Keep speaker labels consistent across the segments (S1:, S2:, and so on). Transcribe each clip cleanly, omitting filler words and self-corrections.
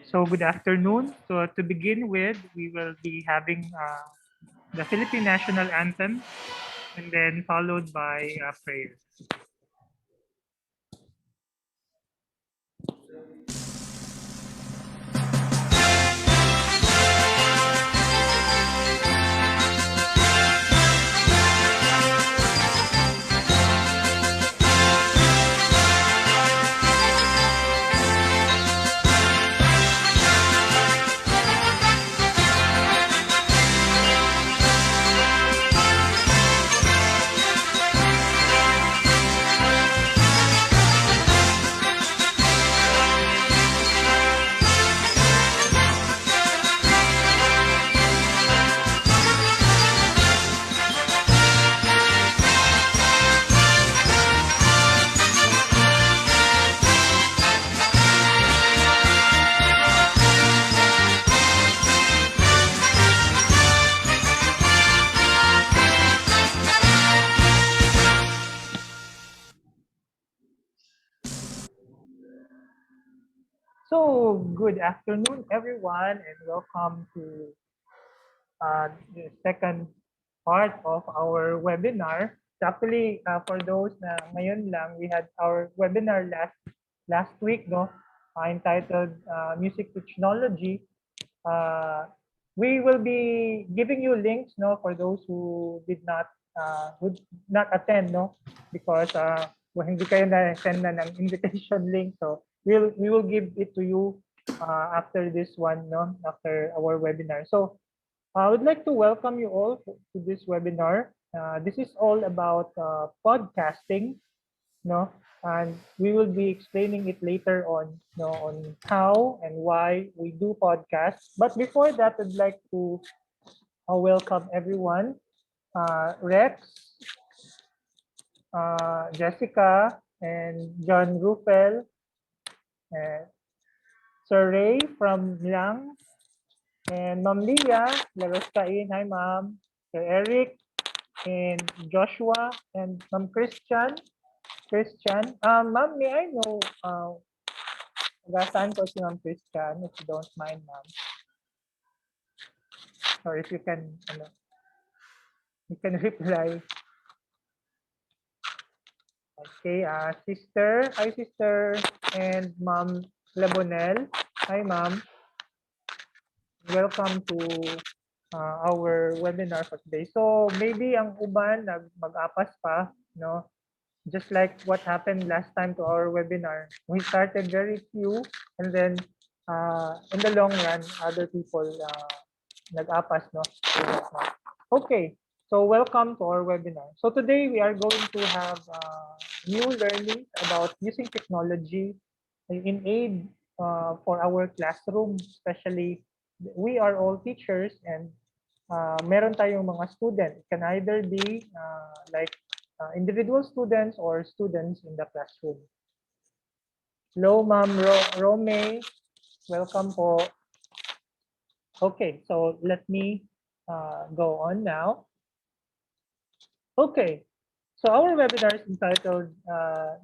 S1: So good afternoon. So to begin with, we will be having the Philippine National Anthem and then followed by prayer. So good afternoon, everyone, and welcome to the second part of our webinar. So actually, for those na ngayon lang, we had our webinar last week, no, entitled Music Technology. Uh, we will be giving you links, no, for those who did not attend, no, because well, hindi kayo na-send na ng invitation link. So we will give it to you after this one, no, after our webinar. So I would like to welcome you all to this webinar. This is all about podcasting, no, and we will be explaining it later on, no, on how and why we do podcasts. But before that, I'd like to welcome everyone, Rex, Jessica, and John Rufel, uh, Sir Ray from Lang, and Ma'am Leah, Laroskain. Hi, Ma'am. Sir Eric, and Joshua, and Ma'am Christian. Ma'am, may I know saan ko si Ma'am Christian, if you don't mind, Ma'am? Or if you can, you can reply. Okay, sister. Hi, sister. And Ma'am Labonel. Hi, Ma'am. Welcome to our webinar for today. So maybe ang uban mag-apas pa, no? Just like what happened last time to our webinar. We started very few, and then in the long run, other people nag-apas, no? Okay, so welcome to our webinar. So today we are going to have new learning about using technology in aid for our classroom, especially we are all teachers and meron tayong mga student. It can either be like individual students or students in the classroom. Hello, Ma'am Rome. Welcome po. Okay, so let me go on now. Okay, so our webinar is entitled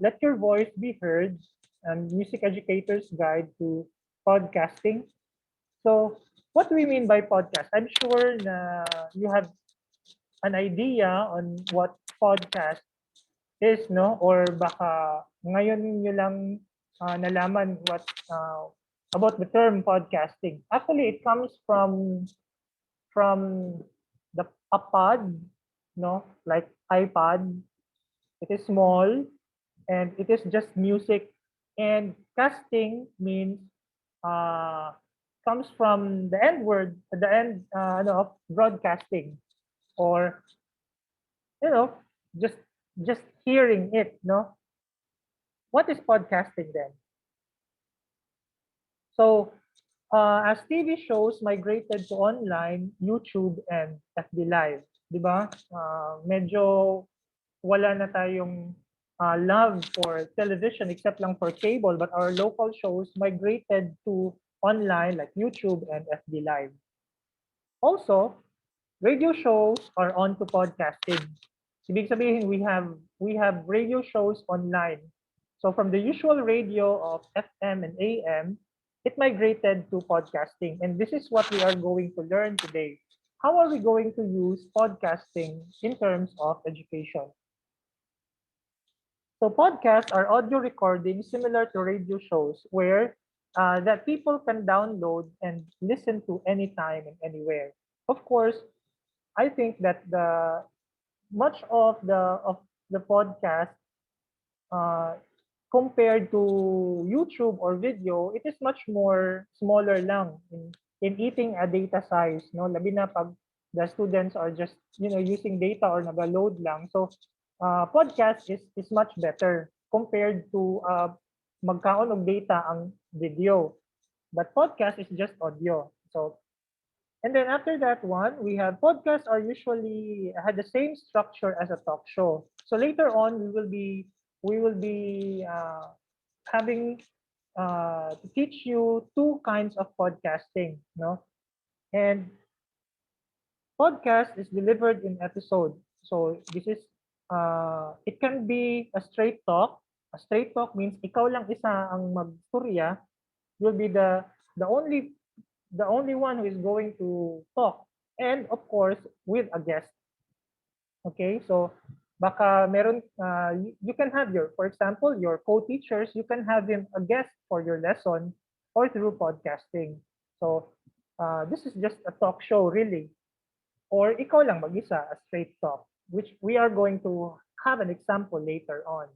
S1: Let Your Voice Be Heard, and Music Educator's Guide to Podcasting. So what do we mean by podcast? I'm sure na you have an idea on what podcast is, no? Or baka ngayon nyo lang nalaman what about the term podcasting. Actually, it comes from the a pod, no? Like iPod. It is small and it is just music. And casting means comes from the end word, the end of broadcasting, or you know, just just hearing it, no? What is podcasting then? So, as TV shows migrated to online, YouTube and FB Live, di ba? Medyo wala na tayong love for television except lang for cable, but our local shows migrated to online like YouTube and FB Live. Also, radio shows are on to podcasting. Ibig sabihin, we have radio shows online. So from the usual radio of FM and AM, it migrated to podcasting. And this is what we are going to learn today. How are we going to use podcasting in terms of education? So podcasts are audio recordings similar to radio shows where that people can download and listen to anytime and anywhere. Of course, I think that the much of the podcast uh, compared to YouTube or video, it is much more smaller lang in eating a data size, no? Labi na pag the students are just, using data or nag-load lang. So, podcast is much better compared to magkaon og data ang video. But podcast is just audio. So, and then after that one, we have podcasts are usually had the same structure as a talk show. So later on, we will be having to teach you two kinds of podcasting, no? And podcast is delivered in episode. So this is it can be a straight talk. A straight talk means ikaw lang isa ang magstorya. You'll be the only the only one who is going to talk, and of course with a guest. Okay, so baka meron you can have your, for example, your co-teachers, you can have him a guest for your lesson or through podcasting. So this is just a talk show really, or ikaw lang mag-isa, a straight talk, which we are going to have an example later on.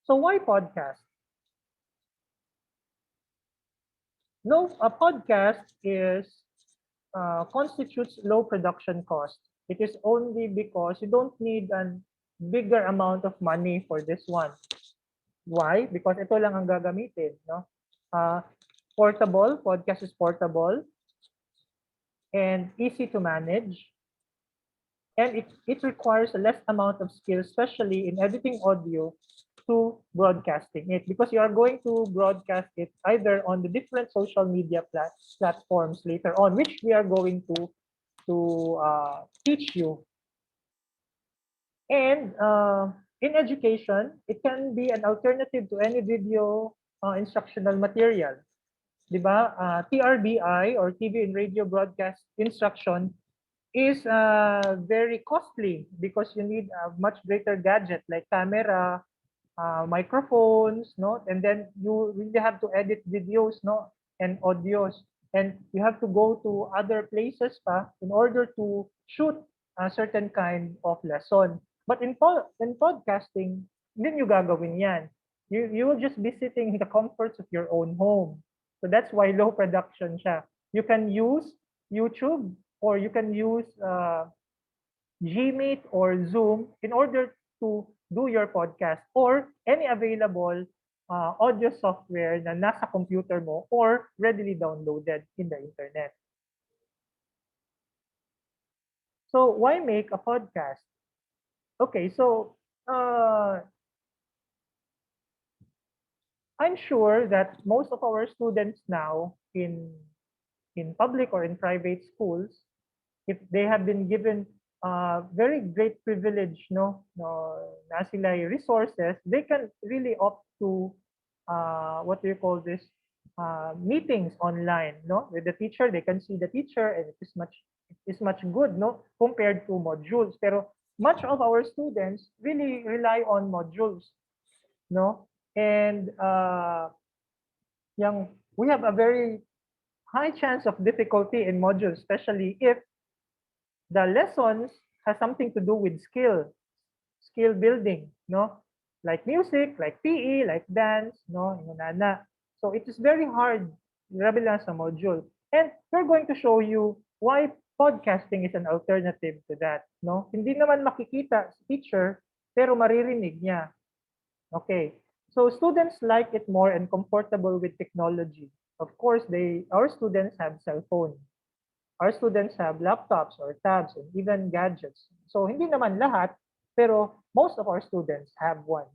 S1: So why podcast? No, a podcast is constitutes low production cost. It is only because you don't need a bigger amount of money for this one. Why? Because ito lang ang gagamitin, no? Portable, podcast is portable and easy to manage. And it requires a less amount of skill, especially in editing audio, to broadcasting it, because you are going to broadcast it either on the different social media platforms later on, which we are going to teach you. And in education, it can be an alternative to any video instructional material. Diba? TRBI or TV and radio broadcast instruction is very costly because you need a much greater gadget like camera, microphones, no? And then you really have to edit videos, no? And audios. And you have to go to other places pa in order to shoot a certain kind of lesson. But in podcasting, hindi nyo gagawin yan. You will just be sitting in the comforts of your own home. So that's why low production siya. You can use YouTube or you can use Gmeet or Zoom in order to do your podcast or any available audio software na nasa computer mo or readily downloaded in the internet. So why make a podcast? Okay, so I'm sure that most of our students now in public or in private schools, if they have been given very great privilege, na sila resources, they can really opt to what do you call this? Meetings online, no? With the teacher, they can see the teacher, and it is much good, no? Compared to modules. Pero much of our students really rely on modules, no? And we have a very high chance of difficulty in modules, especially if the lessons has something to do with skill building, no? Like music, like PE, like dance, no? Inunana. So it is very hard, grabe lang sa module. And we're going to show you why podcasting is an alternative to that, no? Hindi naman makikita sa teacher, pero maririnig niya. Okay. So students like it more and comfortable with technology. Of course, our students have cell phone. Our students have laptops or tabs and even gadgets. So hindi naman lahat, pero most of our students have one.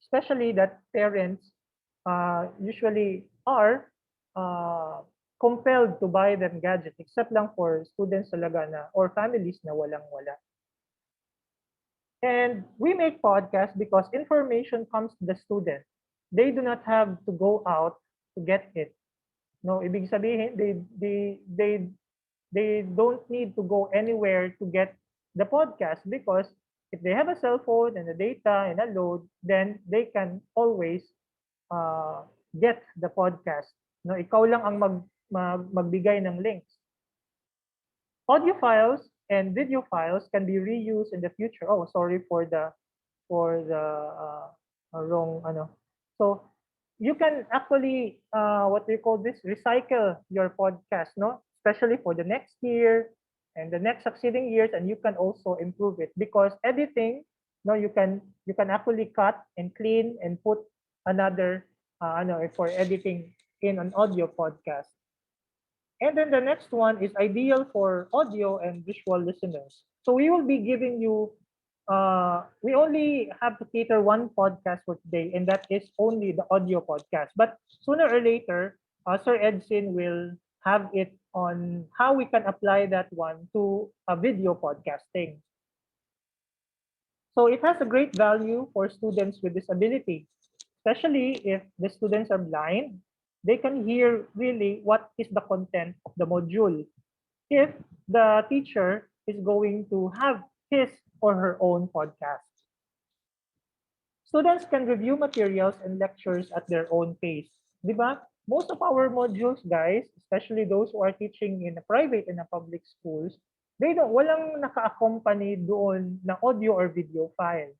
S1: Especially that parents usually are compelled to buy them gadgets, except lang for students talaga na or families na walang-wala. And we make podcasts because information comes to the student. they do not have to go out to get it. No, ibig sabihin, they don't need to go anywhere to get the podcast because if they have a cell phone and a data and a load, then they can always uh, get the podcast. No, ikaw lang ang magbigay ng links. Audio files and video files can be reused in the future. Oh, sorry for the wrong ano. So you can actually what do you call this? Recycle your podcast, no? Especially for the next year and the next succeeding years, and you can also improve it because editing, no, you can actually cut and clean and put another for editing in an audio podcast. And then the next one is ideal for audio and visual listeners. So we will be giving you, we only have to cater one podcast for today, and that is only the audio podcast. But sooner or later, Sir Edson will have it on how we can apply that one to a video podcasting. So it has a great value for students with disability, especially if the students are blind. They can hear really what is the content of the module if the teacher is going to have his or her own podcast. Students can review materials and lectures at their own pace. Di ba? Most of our modules, guys, especially those who are teaching in a private and a public schools, walang naka-accompany doon na audio or video file.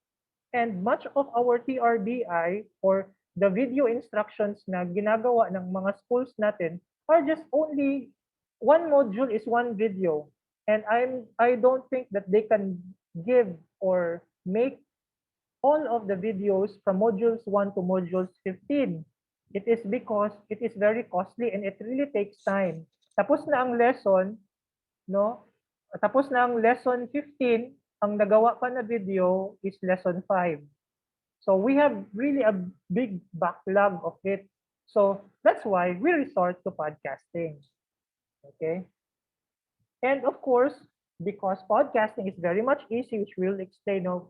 S1: And much of our TRBI or the video instructions na ginagawa ng mga schools natin are just only one module is one video. And I don't think that they can give or make all of the videos from modules 1 to modules 15. It is because it is very costly and it really takes time. Tapos na ang lesson, no? Tapos na ang lesson 15, ang nagawa pa na video is lesson 5. So we have really a big backlog of it. So that's why we resort to podcasting. Okay? And of course, because podcasting is very much easy, which we'll explain of,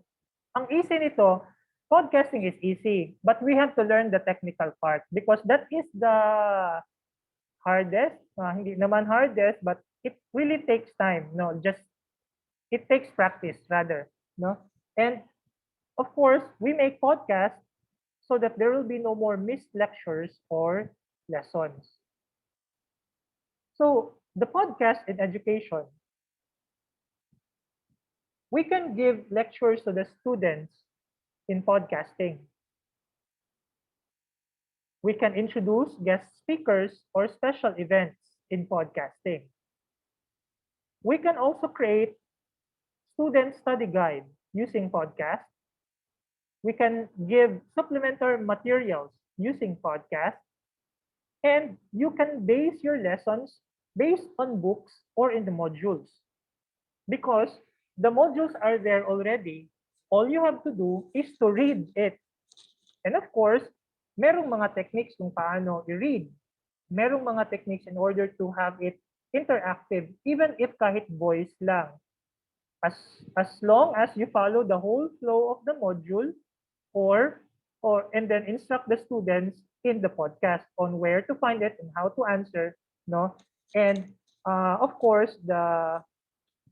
S1: ang easy nito, podcasting is easy, but we have to learn the technical part because that is the hardest, hindi naman hardest, but it really takes time, no, just it takes practice rather, no? And of course, we make podcasts so that there will be no more missed lectures or lessons. So the podcast in education, we can give lectures to the students in podcasting. We can introduce guest speakers or special events in podcasting. We can also create student study guide using podcast. We can give supplementary materials using podcast. And you can base your lessons based on books or in the modules. Because the modules are there already, all you have to do is to read it. And of course, merong mga techniques kung paano i-read. Merong mga techniques in order to have it interactive, even if kahit voice lang. As long as you follow the whole flow of the module or and then instruct the students in the podcast on where to find it and how to answer, no? And of course, the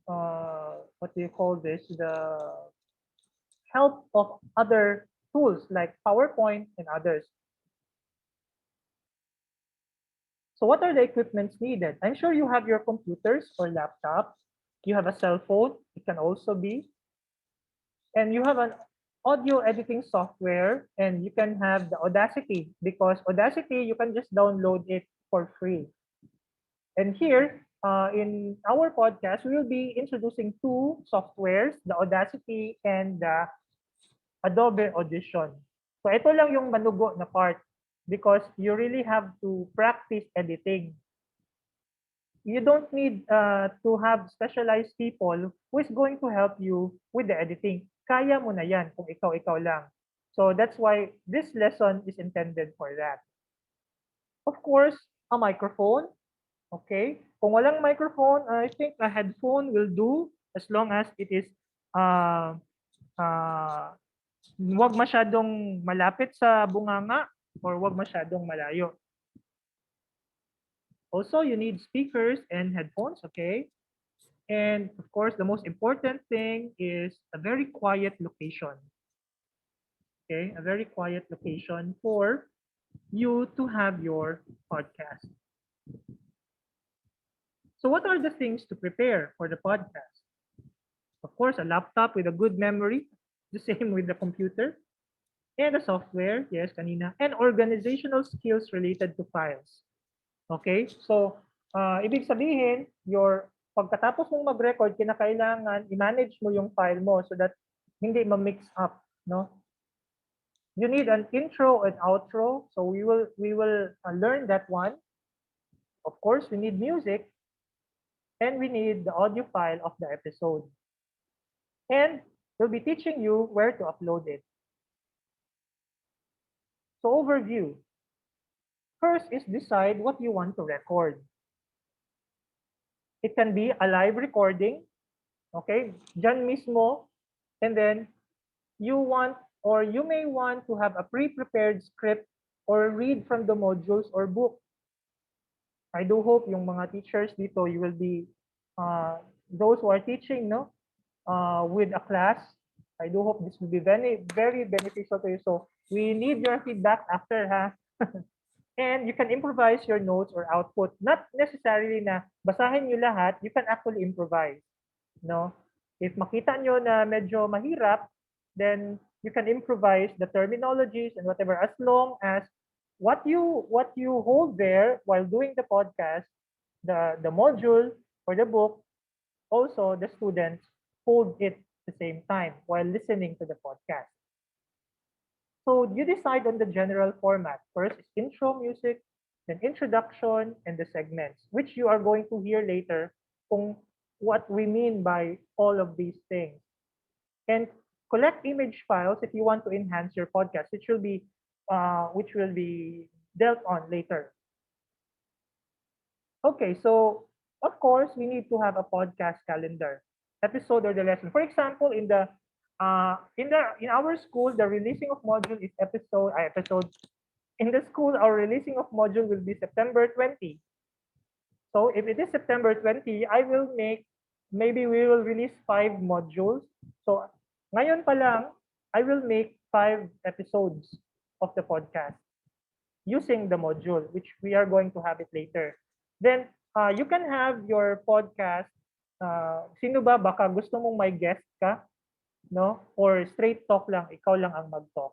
S1: what do you call this? The help of other tools like PowerPoint and others. So what are the equipments needed? I'm sure you have your computers or laptop. You have a cell phone. It can also be. And you have an audio editing software, and you can have the Audacity because Audacity, you can just download it for free. And here, in our podcast, we will be introducing two softwares, the Audacity and the Adobe Audition. So ito lang yung manugo na part because you really have to practice editing. You don't need to have specialized people who is going to help you with the editing. Kaya mo na yan kung ikaw lang. So that's why this lesson is intended for that. Of course, a microphone. Okay? Kung walang microphone, I think a headphone will do as long as it is wag masyadong malapit sa bunganga or wag masyadong malayo. Also, you need speakers and headphones, okay? And of course, the most important thing is a very quiet location, okay? A very quiet location for you to have your podcast. So what are the things to prepare for the podcast? Of course, a laptop with a good memory, the same with the computer, and the software, yes, kanina, and organizational skills related to files. Okay? So, ibig sabihin, pagkatapos mong mag-record, kinakailangan i-manage mo yung file mo so that hindi ma-mix up, no? You need an intro and outro, so we will learn that one. Of course, we need music, and we need the audio file of the episode. And we'll be teaching you where to upload it. So overview. First is decide what you want to record. It can be a live recording, okay? Diyan mismo, and then you want or you may want to have a pre-prepared script or read from the modules or book. I do hope yung mga teachers dito, you will be those who are teaching, no, with a class. I do hope this will be very, very beneficial to you. So we need your feedback after, ha? And you can improvise your notes or output. Not necessarily na basahin nyo lahat, you can actually improvise. No? If makita nyo na medyo mahirap, then you can improvise the terminologies and whatever, as long as what you hold there while doing the podcast, the module or the book, also the students hold it at the same time while listening to the podcast. So you decide on the general format. First is intro music, then introduction, and the segments, which you are going to hear later kung what we mean by all of these things. And collect image files if you want to enhance your podcast, which will be dealt on later. Okay, so of course we need to have a podcast calendar, episode or the lesson. For example, in our school, the releasing of module is episode. In the school, our releasing of module will be September 20. So if it is September 20, maybe we will release 5 modules. So ngayon pa lang, I will make 5 episodes of the podcast using the module, which we are going to have it later. Then you can have your podcast. Sino ba baka gusto mong may guest ka, no? Or straight talk lang, ikaw lang ang mag-talk.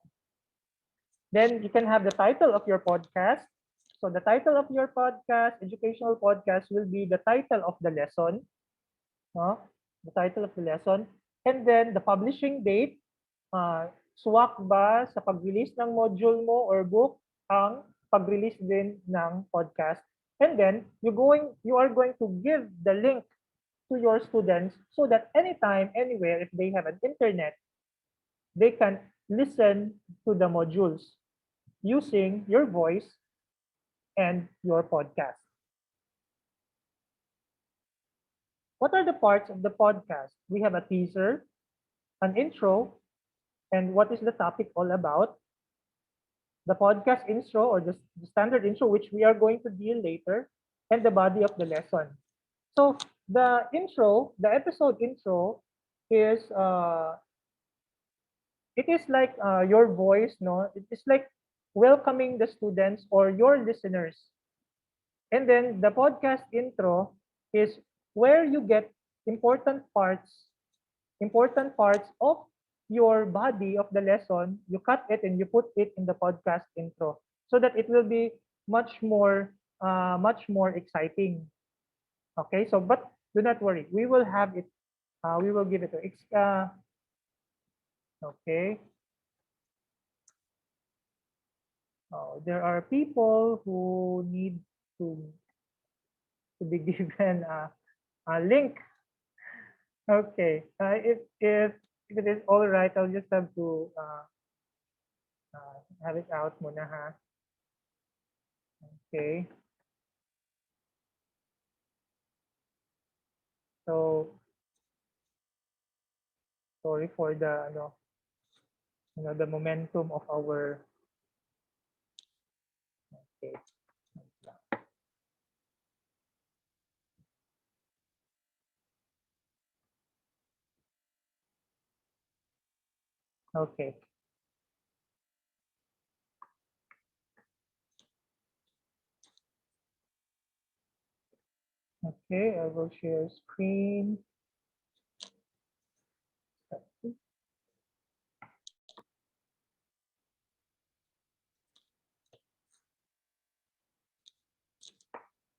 S1: Then you can have the title of your podcast. So the title of your podcast, educational podcast, will be the title of the lesson, no? The title of the lesson. And then the publishing date, swak ba sa pag-release ng module mo or book ang pag-release din ng podcast. And then you are going to give the link to your students so that anytime, anywhere, if they have an internet, they can listen to the modules using your voice and your podcast. What are the parts of the podcast? We have a teaser, an intro, and what is the topic all about, the podcast intro or the standard intro, which we are going to deal later, and the body of the lesson. So the intro, the episode intro is it is like your voice, no? It is like welcoming the students or your listeners. And then the podcast intro is where you get important parts, important parts of your body of the lesson. You cut it and you put it in the podcast intro so that it will be much more exciting. Okay, so but do not worry, we will have it. We will give it to. Okay. There are people who need to to be given a link. Okay. If it is all right, I'll just have to have it out muna ha. Okay. So sorry for the the momentum of our Okay. Okay. Okay, I will share screen.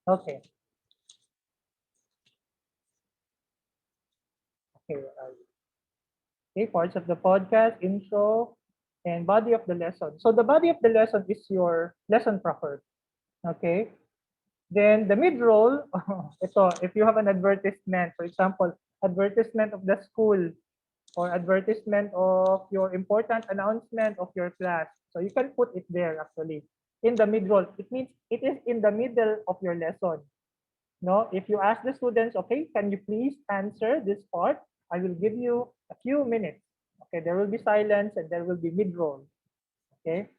S1: Okay. Okay. Okay, parts of the podcast, intro, and body of the lesson. So the body of the lesson is your lesson proper. Okay. Then the mid-roll, ito, if you have an advertisement, for example, advertisement of the school or advertisement of your important announcement of your class. So you can put it there actually in the mid-roll. It means it is in the middle of your lesson. No, if you ask the students, okay, can you please answer this part? I will give you a few minutes. Okay, there will be silence and there will be mid-roll. Okay.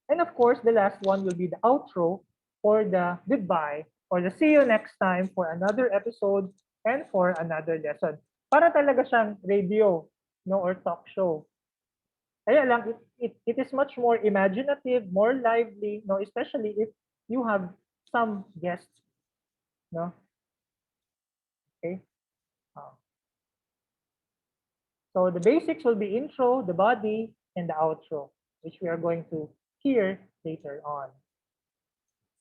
S1: And of course, the last one will be the outro or the goodbye or the see you next time for another episode and for another lesson. Para talaga siyang radio, no, or talk show. Kaya lang, it is much more imaginative, more lively, no, especially if you have some guests, no. Okay. Uh, So the basics will be intro, the body, and the outro, which we are going to hear later on.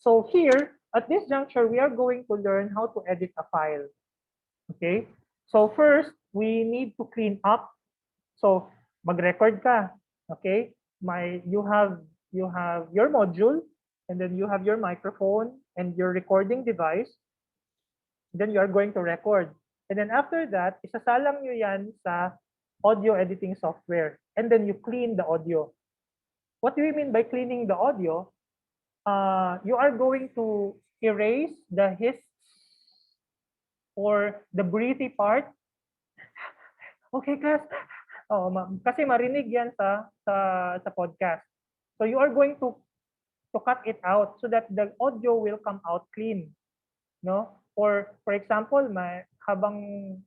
S1: So here, at this juncture, we are going to learn how to edit a file. Okay? So first, we need to clean up. So mag-record ka. Okay? You have your module, and then you have your microphone and your recording device. Then you are going to record. And then after that, isasalang nyo yan sa audio editing software. And then you clean the audio. What do we mean by cleaning the audio? You are going to erase the hiss or the breathy part. Okay, class. Oh, kasi marinig yan sa podcast. So you are going to cut it out so that the audio will come out clean, no? Or for example, habang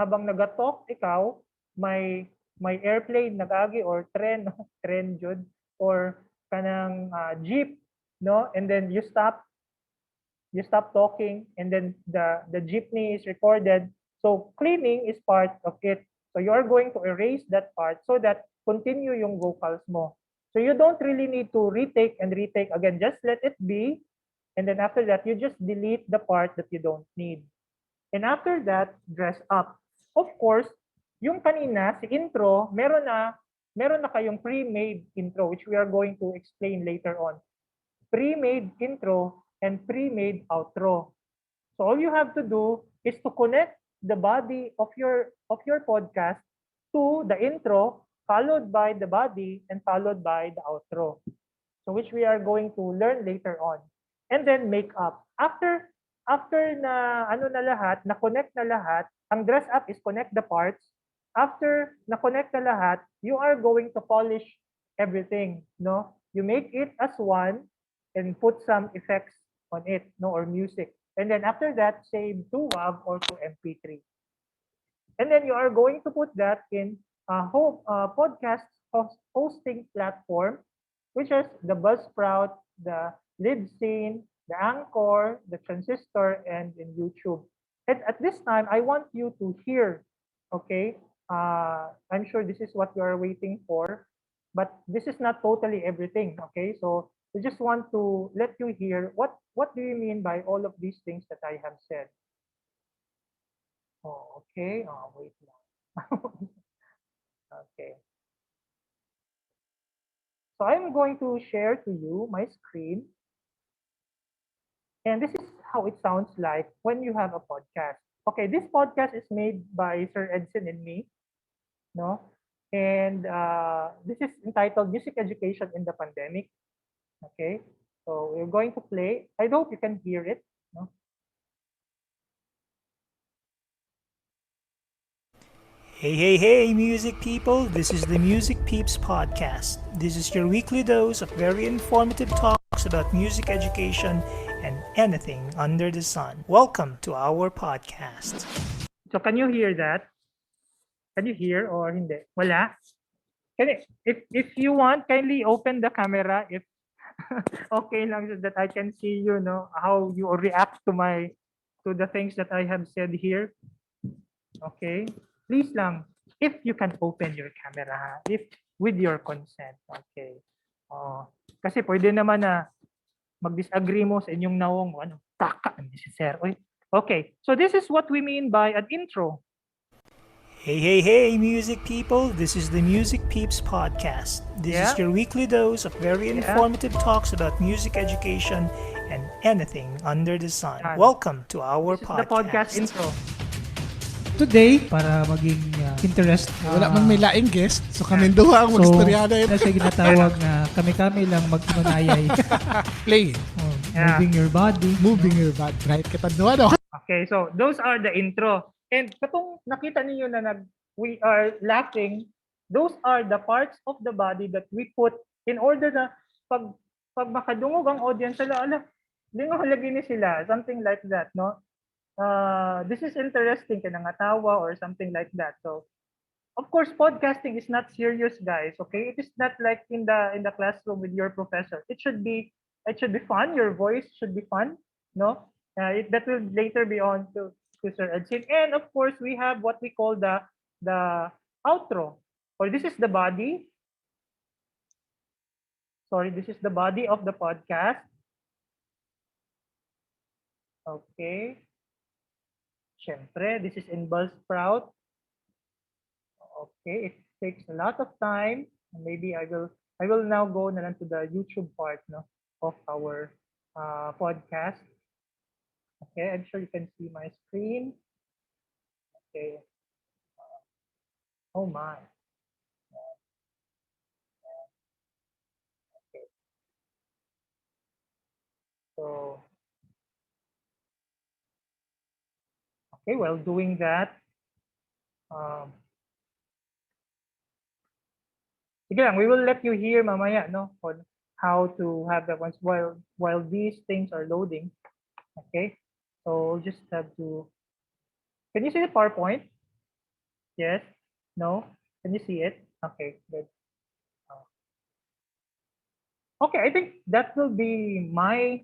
S1: nagatalk ikaw, may airplane nagagi or tren tren jud or kanang jeep, no, and then you stop talking and then the jeepney is recorded. So cleaning is part of it. So you are going to erase that part so that continue yung vocals mo. So you don't really need to retake and retake again. Just let it be. And then after that, you just delete the part that you don't need. And after that, dress up. Of course, yung kanina, si intro, meron na kayong pre-made intro, which we are going to explain later on. Pre-made intro and pre-made outro. So all you have to do is to connect the body of your podcast to the intro, followed by the body, and followed by the outro. So which we are going to learn later on. And then make up. After na ano na lahat, na connect na lahat, ang dress up is connect the parts. After na connect na lahat, you are going to polish everything, no? You make it as one and put some effects on it, no, or music. And then after that, save to WAV or to MP3. And then you are going to put that in a podcast hosting platform, which is the Buzzsprout, the Libsyn, the Anchor, the Transistor, and in YouTube. And at this time, I want you to hear, okay? I'm sure this is what you are waiting for, but this is not totally everything, okay? So we just want to let you hear what do you mean by all of these things that I have said. Oh, okay. Oh, wait lang. Okay. So I'm going to share to you my screen. And this is how it sounds like when you have a podcast. Okay, this podcast is made by Sir Edson and me, no? And this is entitled Music Education in the Pandemic. Okay, so we're going to play. I hope you can hear it. No?
S2: Hey, hey, hey, music people! This is the Music Peeps podcast. This is your weekly dose of very informative talk talks about music education and anything under the sun. Welcome to our podcast.
S1: So can you hear that? Can you hear or hindi? Wala? If you want, kindly open the camera if okay lang so that I can see you know how you react to the things that I have said here. Okay? Please lang, if you can open your camera, ha? If with your consent. Okay. Oh, kasi pwede naman na mag-disagree mo sa inyong nawong ano, taka ni si Sir. Oy. Okay. So this is what we mean by an intro.
S2: Hey, hey, hey, music people! This is the Music Peeps podcast. This
S1: Yeah.
S2: is your weekly dose of very
S1: Yeah.
S2: informative talks about music education and anything under the sun.
S1: Yan.
S2: Welcome to our
S1: This is the podcast intro.
S3: Today, para maging interest.
S4: Wala man may laing guest, so kami duha ang mag-istoryado
S3: na siya ginatawag na kami-kami lang magkunayay.
S4: play,
S1: Yeah.
S3: Moving your body.
S4: moving your body, right? Kita duha no?
S1: Okay, so those are the intro. And katong nakita niyo na we are laughing, those are the parts of the body that we put in order na pag makadungog ang audience sila, ala, lingaw lagi ni sila, something like that, no? This is interesting, kinangatawa or something like that. So, of course, podcasting is not serious, guys. Okay, it is not like in the classroom with your professor. It should be fun. Your voice should be fun, no? That will later be on to Sir Edson. And of course, we have what we call the outro, or this is the body. Sorry, this is the body of the podcast. Okay. Syempre, this is in Buzzsprout. Okay, it takes a lot of time. Maybe I will now go na lang to the YouTube part, no, of our podcast. Okay, I'm sure you can see my screen. Okay. Oh my. Okay. So, okay, while doing that, sige lang, we will let you hear mamaya, no, on how to have that once while these things are loading. Okay, so we'll just have to. Can you see the PowerPoint? Yes. No. Can you see it? Okay, good. Okay, I think that will be my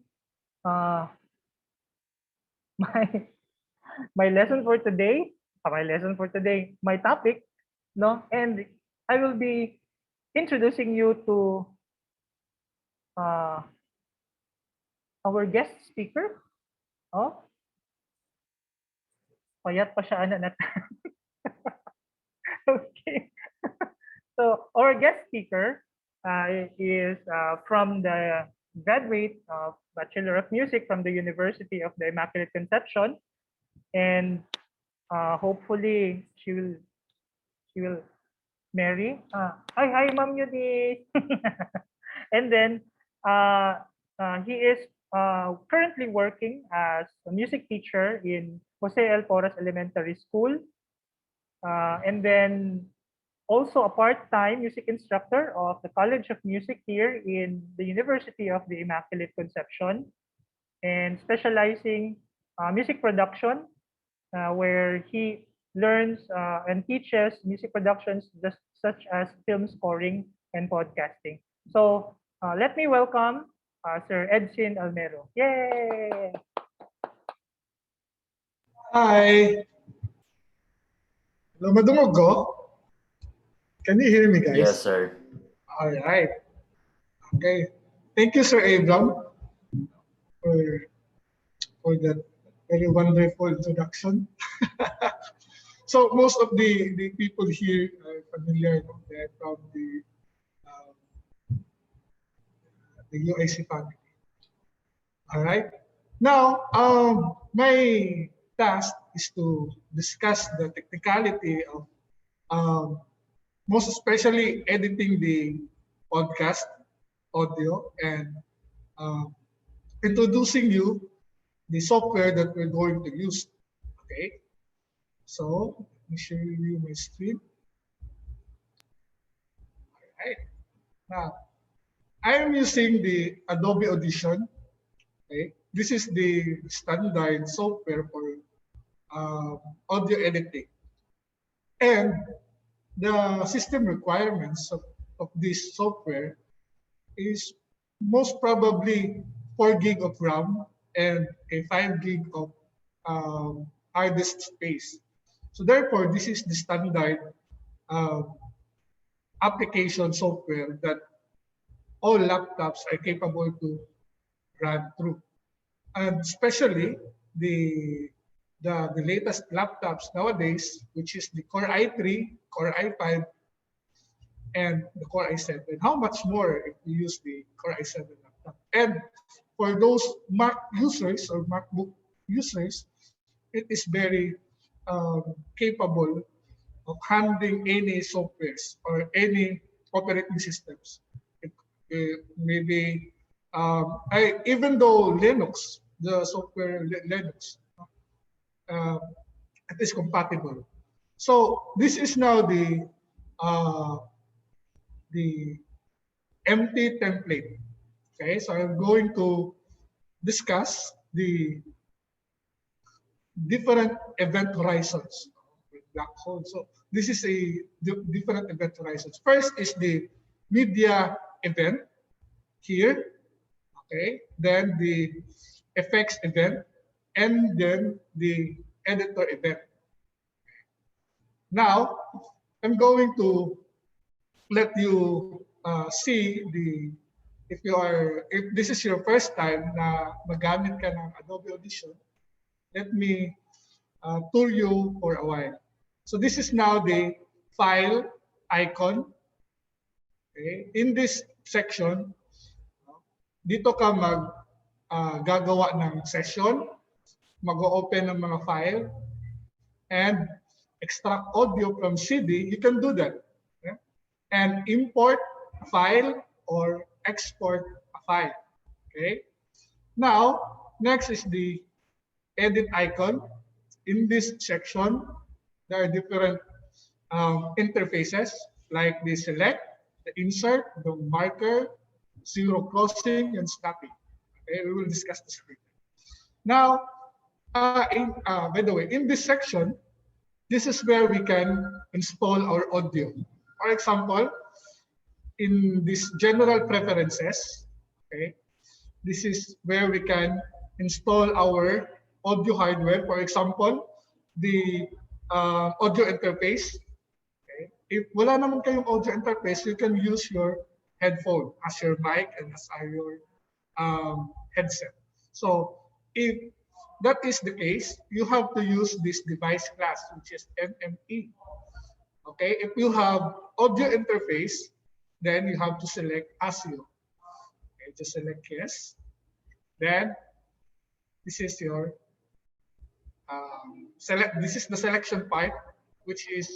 S1: my my lesson for today. My lesson for today. My topic, no, and I will be introducing you to our guest speaker. Oh, payat pa siya anak. Okay. So our guest speaker is from the graduate of Bachelor of Music from the University of the Immaculate Conception, and hopefully she will marry. Hi, Ma'am Eunice. And then he is currently working as a music teacher in Jose L. Porras Elementary School. And then also a part-time music instructor of the College of Music here in the University of the Immaculate Conception, and specializing music production, where he learns and teaches music productions just such as film scoring and podcasting. So let me welcome Sir Edson Almero. Yay!
S4: Hi! Hello, madungog ko? Can you hear me, guys?
S5: Yes, sir.
S4: All right. Okay. Thank you, Sir Abram, for that very wonderful introduction. So most of the people here are familiar, no? They're from the UIC family. All right. Now, my task is to discuss the technicality of, most especially editing the podcast audio and introducing you the software that we're going to use. Okay. So let me share you my screen. All right. Now, I am using the Adobe Audition. Okay, this is the standard software for audio editing, and the system requirements of this software is most probably 4 gig of RAM and a 5 gig of hard disk space. So therefore, this is the standard uh, application software that all laptops are capable to run through. And especially the, the latest laptops nowadays, which is the Core i3, Core i5, and the Core i7. How much more if you use the Core i7 laptop? And for those Mac users or MacBook users, it is very capable of handling any softwares or any operating systems. Maybe even though Linux, the software Linux, uh, it is compatible. So this is now the empty template. Okay, so I'm going to discuss the different event horizons with black hole. So this is a different event horizons. First is the media event here. Okay, then the effects event, and then the editor event. Now, I'm going to let you see the if this is your first time na magamit ka ng Adobe Audition, let me tour you for a while. So this is now the file icon. Okay. In this section, dito ka gagawa ng session, mag-open ng mga file, and extract audio from CD. You can do that. Okay? And import a file or export a file. Okay. Now, next is the edit icon. In this section, there are different interfaces like the select, the insert, the marker, zero crossing, and snapping. Okay, we will discuss this later. Now, by the way, in this section, this is where we can install our audio. For example, in this general preferences, okay, this is where we can install our audio hardware. For example, the audio interface. Okay. If wala naman kayong audio interface, you can use your headphone as your mic and as your headset. So if that is the case, you have to use this device class, which is NME. Okay, if you have audio interface, then you have to select ASIO. Okay, just select yes. Then this is your select. This is the selection part, which is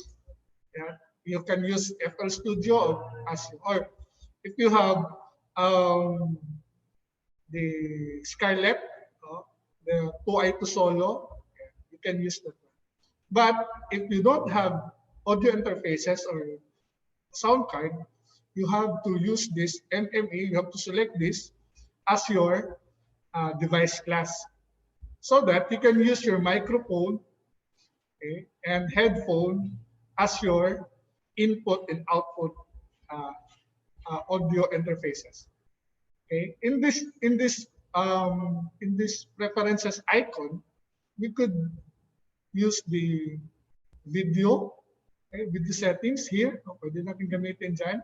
S4: you can use FL Studio or ASIO, or if you have the Scarlett, the 2i2 Solo, you can use that one. But if you don't have audio interfaces or sound card, you have to use this NME. You have to select this as your device class, so that you can use your microphone, okay, and headphone as your input and output audio interfaces. Okay, in this preferences icon, we could use the video, okay, video settings here. Pwede natin gamitin dyan.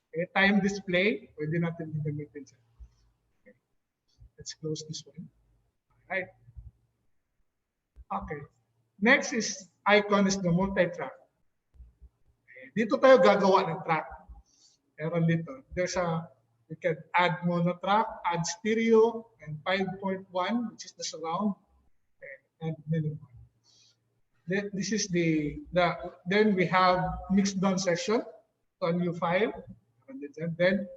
S4: Okay, time display, pwede natin gamitin dyan. Okay. Let's close this one. All right. Okay. Next is icon is the multi-track. Okay. Dito tayo gagawa ng track. Meron dito. We can add mono track, add stereo, and 5.1, which is the surround, and minimum. This is then we have mixed down session to a new file. And then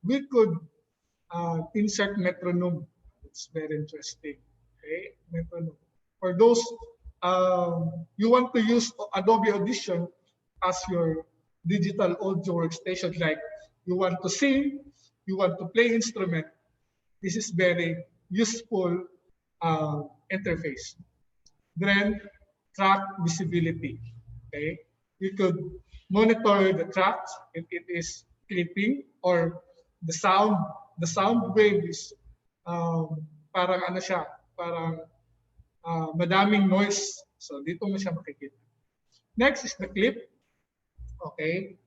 S4: we could insert metronome. It's very interesting. Okay, metronome. For those you want to use Adobe Audition as your digital audio workstation, like you want to sing, you want to play instrument, this is very useful interface. Then track visibility. Okay, you could monitor the tracks if it is clipping or the sound. The sound wave is parang ano siya, parang madaming noise. So dito mo siya makikita. Next is the clip. Okay,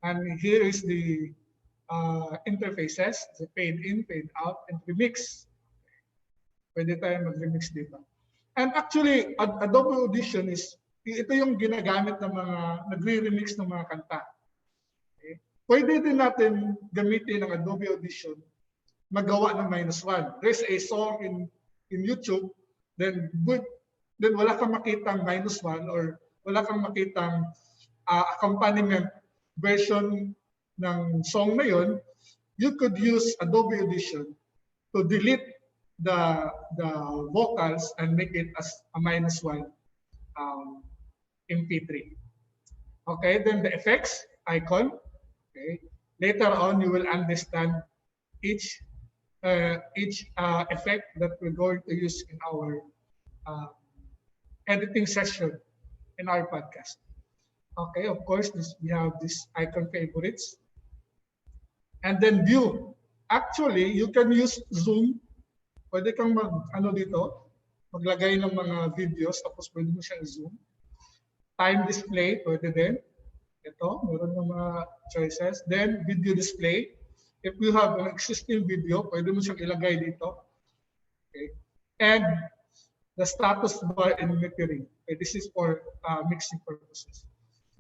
S4: and here is the interfaces, the fade in, fade out, and remix. Pwede tayo mag-remix dito. And actually, Adobe Audition ito yung ginagamit ng mga nagre-remix ng mga kanta. Okay? Pwede din natin gamitin ang Adobe Audition magawa ng -1. There's a song in YouTube, then wala kang makitang -1 or wala kang makitang accompaniment version ng song na yun, you could use Adobe Audition to delete the vocals and make it as a -1 MP3. Okay, then the effects icon. Okay, later on you will understand each effect that we're going to use in our editing session in our podcast. Okay, of course, we have this icon favorites. And then view. Actually, you can use Zoom. Pwede kang maglagay ng mga videos, tapos pwede mo siyang zoom. Time display, pwede din. Ito, meron ng mga choices. Then, video display. If you have an existing video, pwede mo siyang ilagay dito. Okay. And the status bar and metering. Okay, this is for mixing purposes.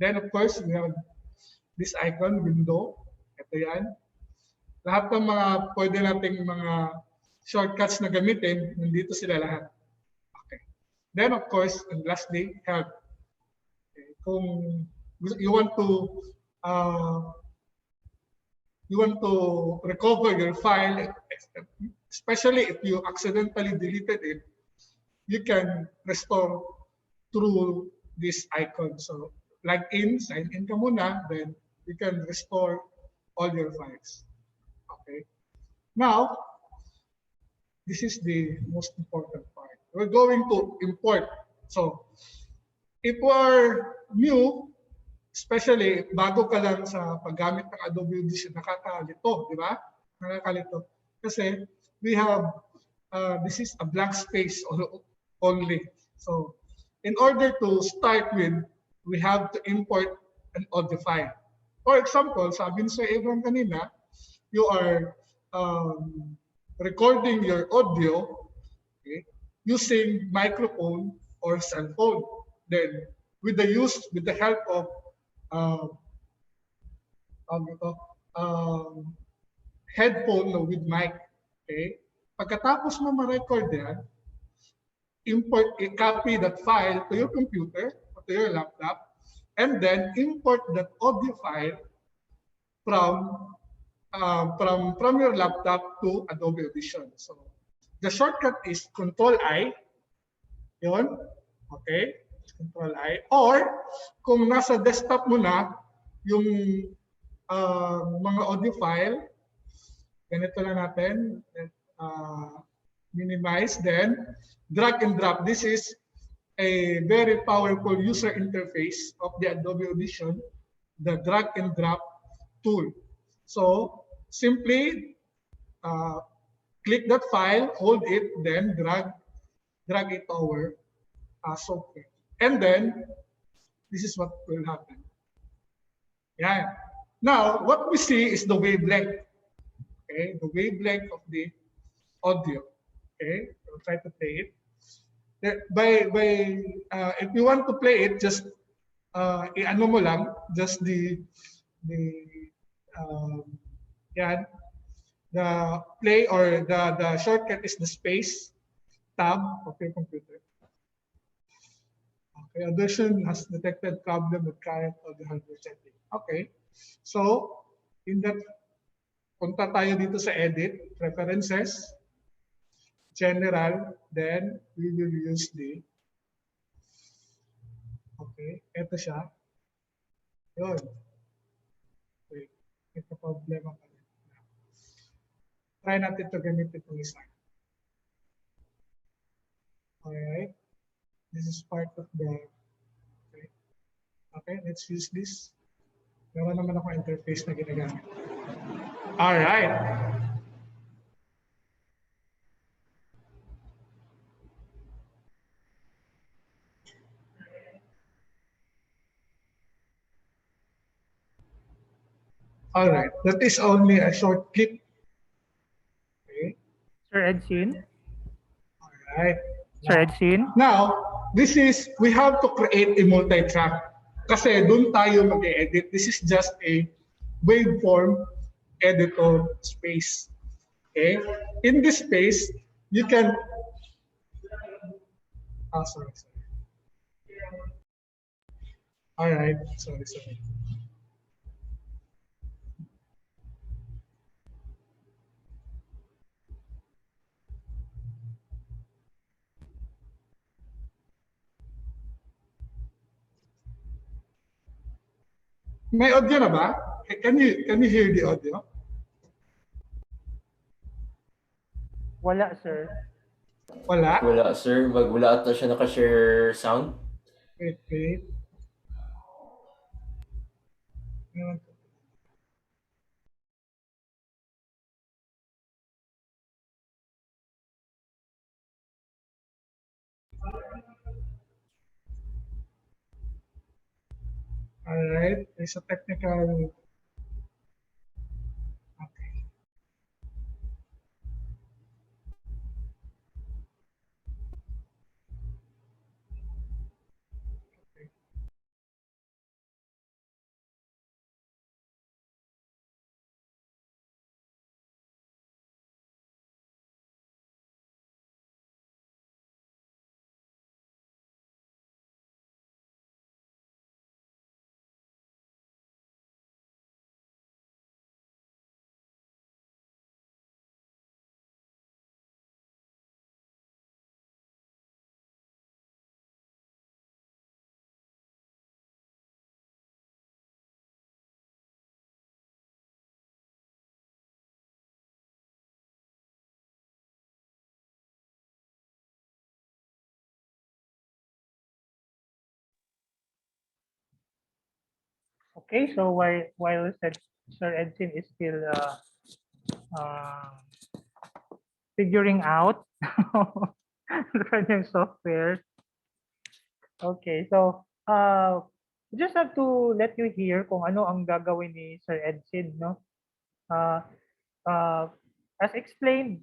S4: Then, of course, we have this icon, window. Ito yan. Lahat ng mga pwede nating mga shortcuts na gamitin, nandito sila lahat. Okay. Then, of course, and lastly, help. Okay. Kung you want to recover your file, especially if you accidentally deleted it, you can restore through this icon. So, log in, sign in ka muna, then you can restore all your files. Okay. Now, this is the most important part. We're going to import. So, if we're new, especially bago ka lang sa paggamit ng Adobe Audition, nakakalito, di ba? Nakakalito. Kasi we have, this is a blank space only. So, in order to start with, we have to import an audio file. For example, sabi ni Sir Abram kanina, you are recording your audio, okay, using microphone or cell phone. Then, with the help of headphone with mic, okay. Pagkatapos mo ma-record yan, copy that file to your computer or to your laptop, and then import that audio file from your laptop to Adobe Audition. So the shortcut is Control-I. Yun. Okay. Control-I. Or kung nasa desktop mo na yung mga audio file, ganito lang natin. Minimize, then drag and drop. This is a very powerful user interface of the Adobe Audition, the drag and drop tool. So simply click that file, hold it, then drag it over software. And then this is what will happen. Yeah. Now what we see is the wavelength. Okay, the wavelength of the audio. Okay, we'll try to play it. If you want to play it, just i-ano mo lang, just the play or the shortcut is the space tab of your computer. Okay, Audition has detected problem with current audio hardware setting. Okay, so in that, punta tayo dito sa edit, preferences, general, then we will use the, okay, ito siya. Yun. Wait, ito problema pa rin. try natin to gamitin itong isa. Alright. This is part of the, okay, let's use this. Meron naman ako interface na ginagamit. Alright. Alright, that is only a short clip. Okay,
S1: Sir Edsin?
S4: alright.
S1: Sir Edsin?
S4: Now, this is, we have to create a multi-track. Kasi doon tayo mag-edit. This is just a waveform editor space. Okay? In this space, you can, sorry. Alright, sorry. May audio na ba? Can you hear the audio?
S1: Wala, sir.
S4: Wala?
S5: Wala, sir. Wala ata siya naka-share sound.
S4: Wait. Alright, there's a technical. Okay.
S1: Okay, so while Sir Edsin is still uh, figuring out the kanyang software. Okay, so just have to let you hear kung ano ang gagawin ni Sir Edsin, no? Uh, as explained,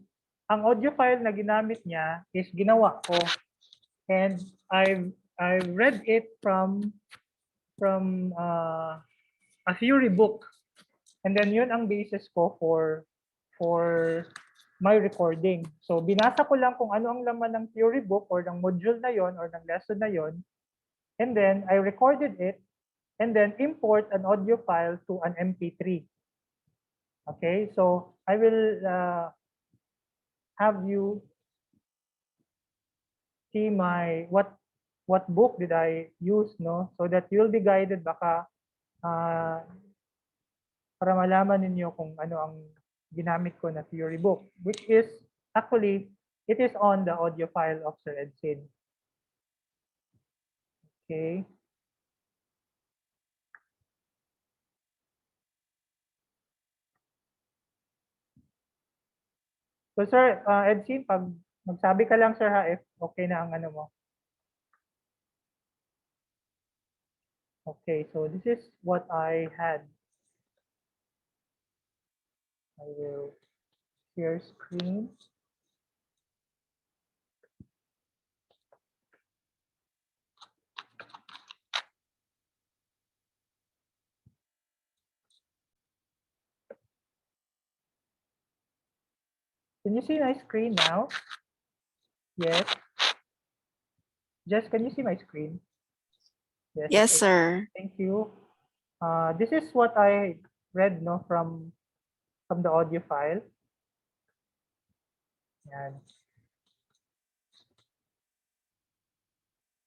S1: ang audio file na ginamit niya is ginawa ko, and I've read it from a theory book, and then yun ang basis ko for my recording. So binasa ko lang kung ano ang laman ng theory book or ng module na yon or ng lesson na yon, and then I recorded it and then import an audio file to an MP3. Okay, so I will have you see my what book did I use, no, so that you'll be guided baka para malaman ninyo kung ano ang ginamit ko na theory book, which is actually it is on the audio file of Sir Edsin. Okay. So Sir Edsin, pag magsabi ka lang sir ha if okay na ang ano mo. Okay, so this is what I had. I will share screen. Can you see my screen now? Yes. Jess, can you see my screen?
S6: Yes,
S1: okay.
S6: sir.
S1: Thank you. This is what I read, no, from the audio file. Yan.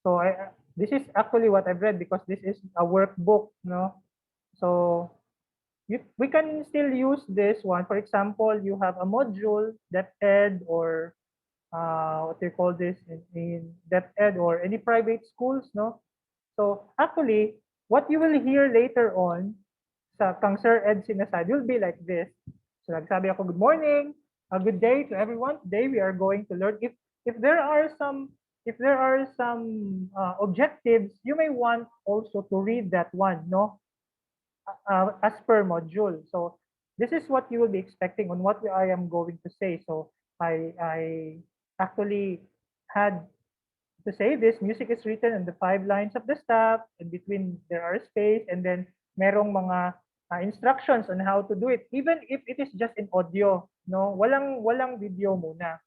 S1: So this is actually what I've read because this is a workbook, no. So we can still use this one. For example, you have a module, DepEd, or what do you call this in DepEd or any private schools, no? So actually, what you will hear later on sa kang Sir Ed sinasabi will be like this. So nagsabi ako, good morning, a good day to everyone. Today we are going to learn if there are some objectives, you may want also to read that one, no? As per module. So this is what you will be expecting on what I am going to say. So I actually had to say this. Music is written in the 5 lines of the staff, and between there are space, and then merong mga instructions on how to do it, even if it is just in audio, no? Walang video muna.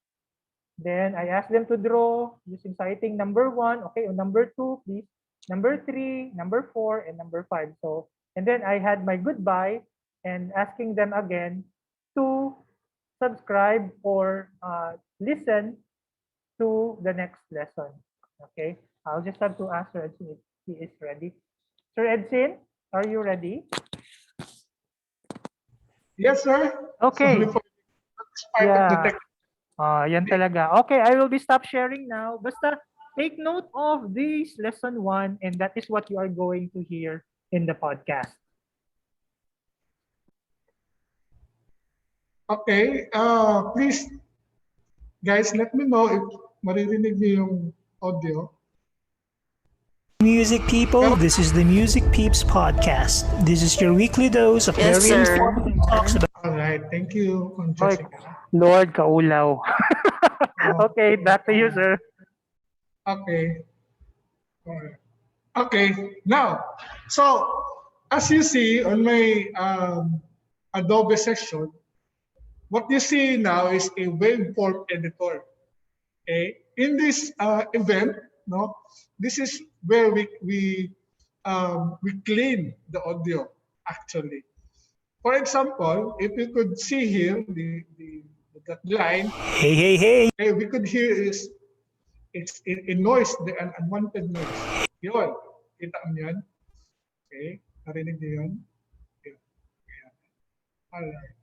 S1: Then I asked them to draw using citing number 1, okay, on number 2, please, number 3, number 4, and number 5. So, and then I had my goodbye and asking them again to subscribe or listen to the next lesson. Okay, I'll just have to ask Sir Edson if he is ready. Sir Edson, are you ready?
S4: Yes, sir.
S1: Okay.
S4: Sorry for part of the tech.
S1: Yan talaga. Okay, I will be stop sharing now. Basta take note of this lesson 1, and that is what you are going to hear in the podcast.
S4: Okay, please, guys, let me know if maririnig niyo yung audio.
S2: Music people, this is the Music Peeps podcast. This is your weekly dose of
S6: Yes,
S2: very
S6: sir.
S2: informative talks about
S4: All right, thank you, Jessica.
S1: Lord, kaulaw.
S4: Oh,
S1: Okay, back to you, sir.
S4: Okay. Alright. Okay, now, so as you see on my Adobe section, what you see now is a waveform editor. Okay, in this event, no, this is where we clean the audio actually. For example, if you could see here that line,
S2: hey.
S4: okay, we could hear is it's a noise, an unwanted noise. Yun, kita mo yan? Okay, narinig niyo yun? Yun. Alright.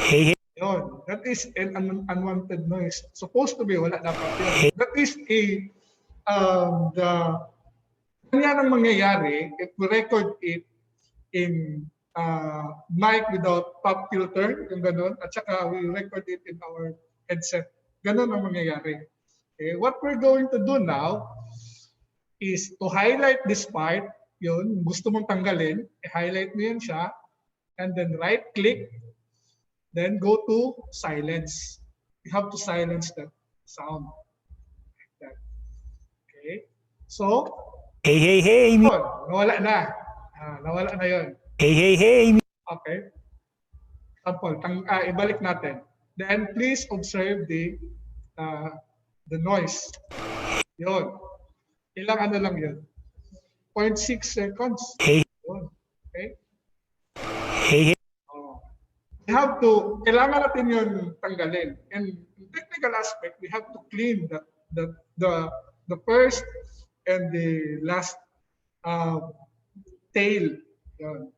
S2: Hey.
S4: Yun, that is an unwanted noise. Supposed to be, wala dapat yun. That is the kanya mangyayari if we record it in mic without pop filter, yung ganun, at saka we record it in our headset. Ganun ang mangyayari. Okay, what we're going to do now is to highlight this part, yun, gusto mong tanggalin, i-highlight mo yan siya, and then right-click, then go to silence. You have to silence that sound. Like that. Okay, so,
S2: Hey.
S4: yun, nawala na. Nawala na yun.
S2: Hey.
S4: Okay. Sample, ibalik natin. Then please observe the noise. Yun. Ilang ano lang yun? 0.6 seconds.
S2: Hey.
S4: Yun. Okay.
S2: Hey.
S4: Oh. We have to, kailangan natin yun tanggalin. And in technical aspect, we have to clean the first and the last tail. Yun.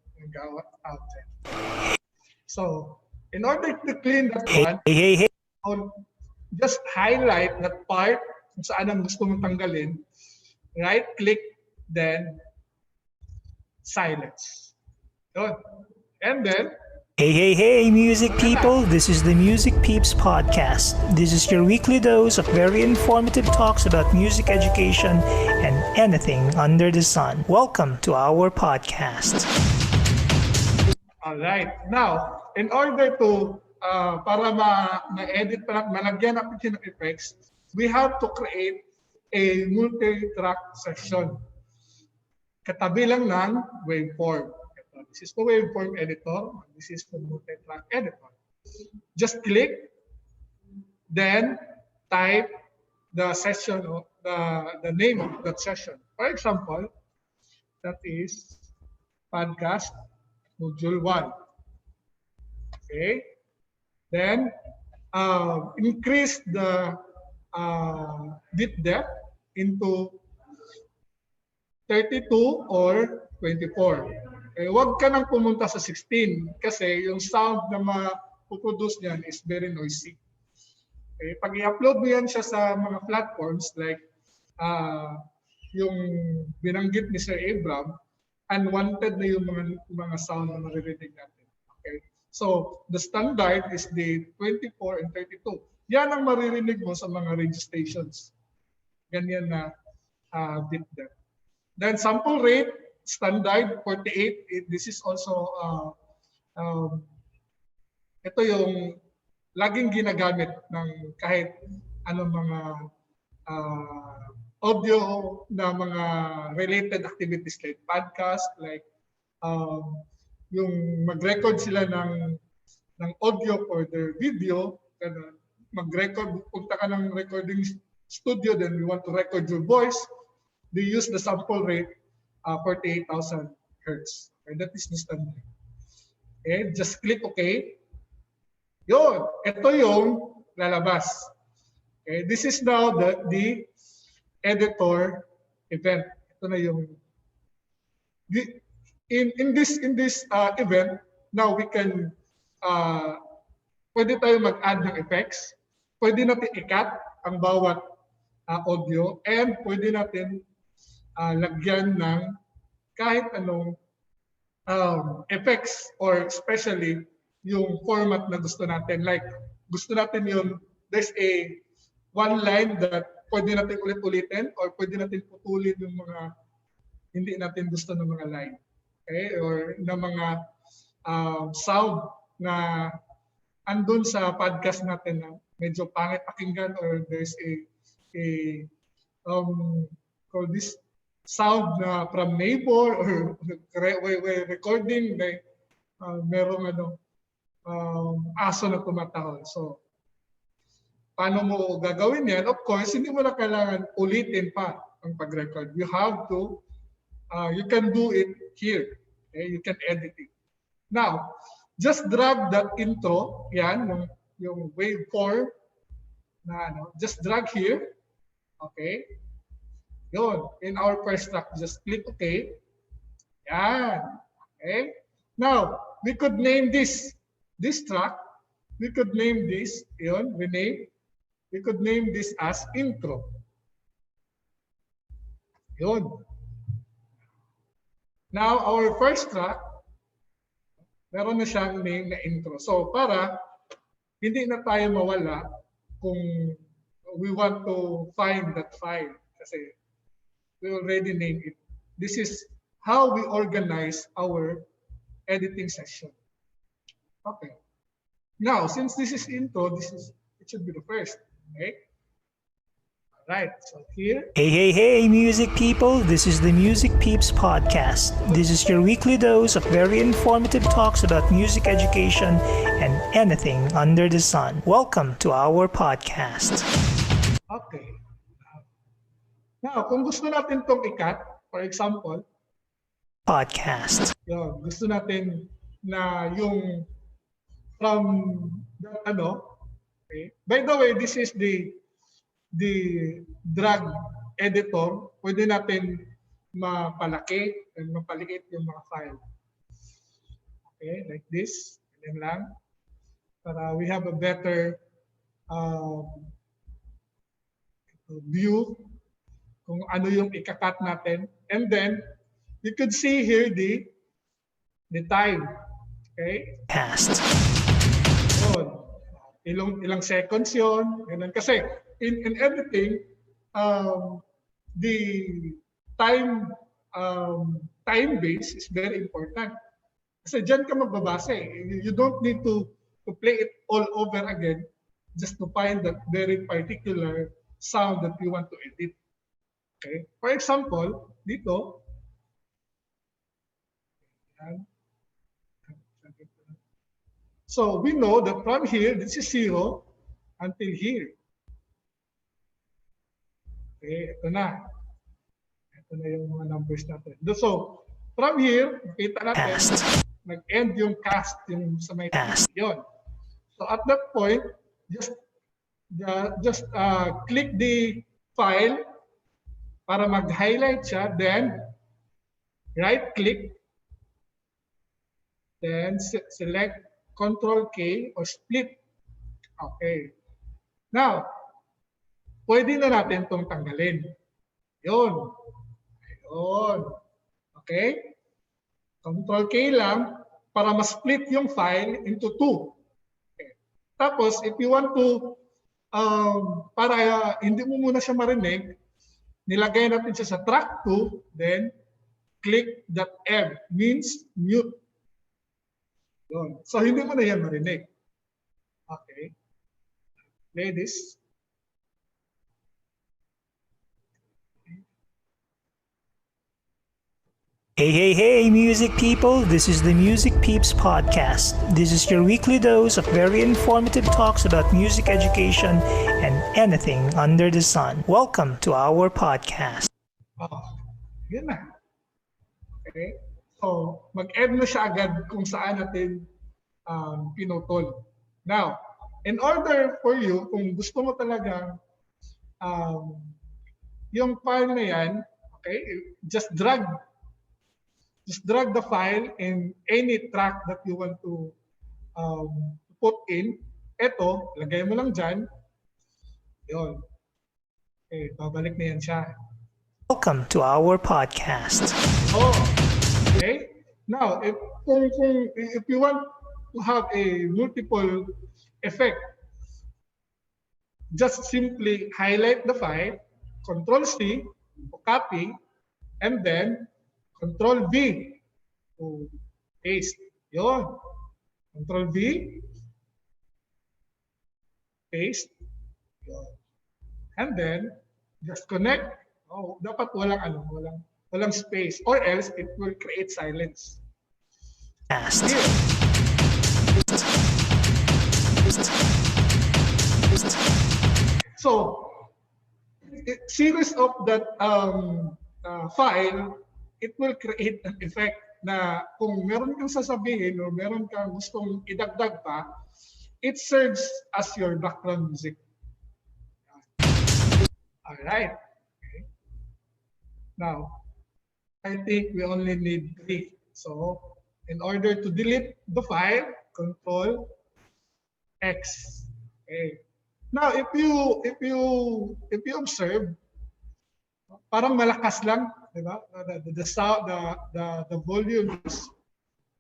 S4: Out there. So, in order to clean that one,
S2: Hey.
S4: just highlight that part kung saan ang gusto mong tanggalin, right-click, then silence. Yun. And then,
S2: Hey, music people, this is the Music Peeps podcast. This is your weekly dose of very informative talks about music education and anything under the sun. Welcome to our podcast.
S4: all right. Now, in order to, para ma-edit, malagyan natin ng effects, we have to create a multi-track section. Katabi lang ng waveform. This is the waveform editor. This is the multi-track editor. Just click, then type the session, the name of that session. For example, that is podcast module 1. Okay. Then increase the bit depth into 32 or 24. Huwag ka nang pumunta sa 16 kasi yung sound na mapuproduce niyan is very noisy. Pag i-upload mo yan siya sa mga platforms like yung binanggit ni Sir Abram, unwanted na yung mga sound na maririnig natin. Okay? So, the standard is the 24 and 32. Yan ang maririnig mo sa mga radio stations. Ganyan na bit depth. Then sample rate, standard 48. This is also, ito yung laging ginagamit ng kahit anong mga audio na mga related activities like podcast, like yung mag-record sila ng audio for their video, mag-record, punta ka ng recording studio, then we want to record your voice, they use the sample rate 48,000 hertz. Okay, that is the standard. Okay, just click OK. Yun, ito yung lalabas. Okay, this is now the editor event. Ito na yung in this event. Now we can pwede tayo mag-add ng effects. Pwede natin i-cut ang bawat audio, and pwede natin lagyan ng kahit anong effects, or especially yung format na gusto natin. Like, gusto natin yung, there's one line that pwede natin ulit-ulitin, or pwede natin putulin yung mga hindi natin gusto ng mga line. Okay? Or na mga sound na andun sa podcast natin na medyo pangit pakinggan, or there's call this sound na from neighbor, or recording like merong aso na tumatahol. So paano mo gagawin yan? Of course, hindi mo na kailangan ulitin pa ang pag-record. You have to, you can do it here. Okay? You can edit it. Now, just drag that intro, yan, yung waveform, na just drag here. Okay? Yun, in our first track, just click OK. Yan. Okay? Now, we could name this track, we could name this, yun, we could name this as intro. Yun. Now, our first track, meron na siyang name na intro. So, para hindi na tayo mawala kung we want to find that file. Kasi we already named it. This is how we organize our editing session. Okay. Now, since this is intro, it should be the first. Okay. All right. So here.
S2: Hey, music people. This is the Music Peeps podcast. This is your weekly dose of very informative talks about music education and anything under the sun. Welcome to our podcast.
S4: Okay. Now, kung gusto natin itong i-cut, for example,
S2: Podcast.
S4: yun, gusto natin na yung from that okay. By the way, this is the drag editor. Pwede natin mapalaki and mapaliit yung mga file. Okay, like this. Ganyan lang. Para we have a better view kung ano yung ikakat natin. And then, you could see here the time. Okay?
S2: Cast.
S4: Yun. Ilang seconds yun. Ganun. Kasi, in editing, the time base is very important. Kasi dyan ka magbabase. You don't need to play it all over again just to find that very particular sound that you want to edit. Okay. For example, dito, so we know that from here, this is 0 until here. Okay, ito na. Ito na yung mga numbers natin. So, from here, makita natin, nag-end yung cast, yung sa may yun. So at that point, just click the file para mag-highlight siya, then right-click, Then select Control K or split. Okay. Now, pwede na natin itong tanggalin. Yun. Yun. Okay? Control K lang para ma-split yung file into two. Okay. Tapos, if you want to, para hindi mo muna siya marinig, nilagay natin siya sa track 2, then click that M, means mute. Yun. So, hindi mo na yan marinig. Okay. Play this.
S2: Hey, hey, hey, music people! This is the Music Peeps podcast. This is your weekly dose of very informative talks about music education and anything under the sun. Welcome to our podcast.
S4: Oh, yun na. Okay? So, mag-end na siya agad kung saan natin pinutol. Now, in order for you, kung gusto mo talaga yung file na yan, okay, just drag the file in any track that you want to put in. Ito, lagay mo lang dyan. Yun. Okay, babalik na yan siya.
S2: Welcome to our podcast.
S4: Oh, okay. Now, if you want to have a multiple effect, just simply highlight the file, Control C, copy, and then Control V to paste. Yun. Control V, paste. Yun. And then just connect. Oh, dapat walang space, or else it will create silence. Here. So, series of that file, it will create an effect na kung meron kang sasabihin or meron kang gustong idagdag pa, it serves as your background music. All right. Okay. Now, I think we only need 3. So, in order to delete the file, Control X. Okay. Now, if you observe, parang malakas lang, di ba? The sound, the volume is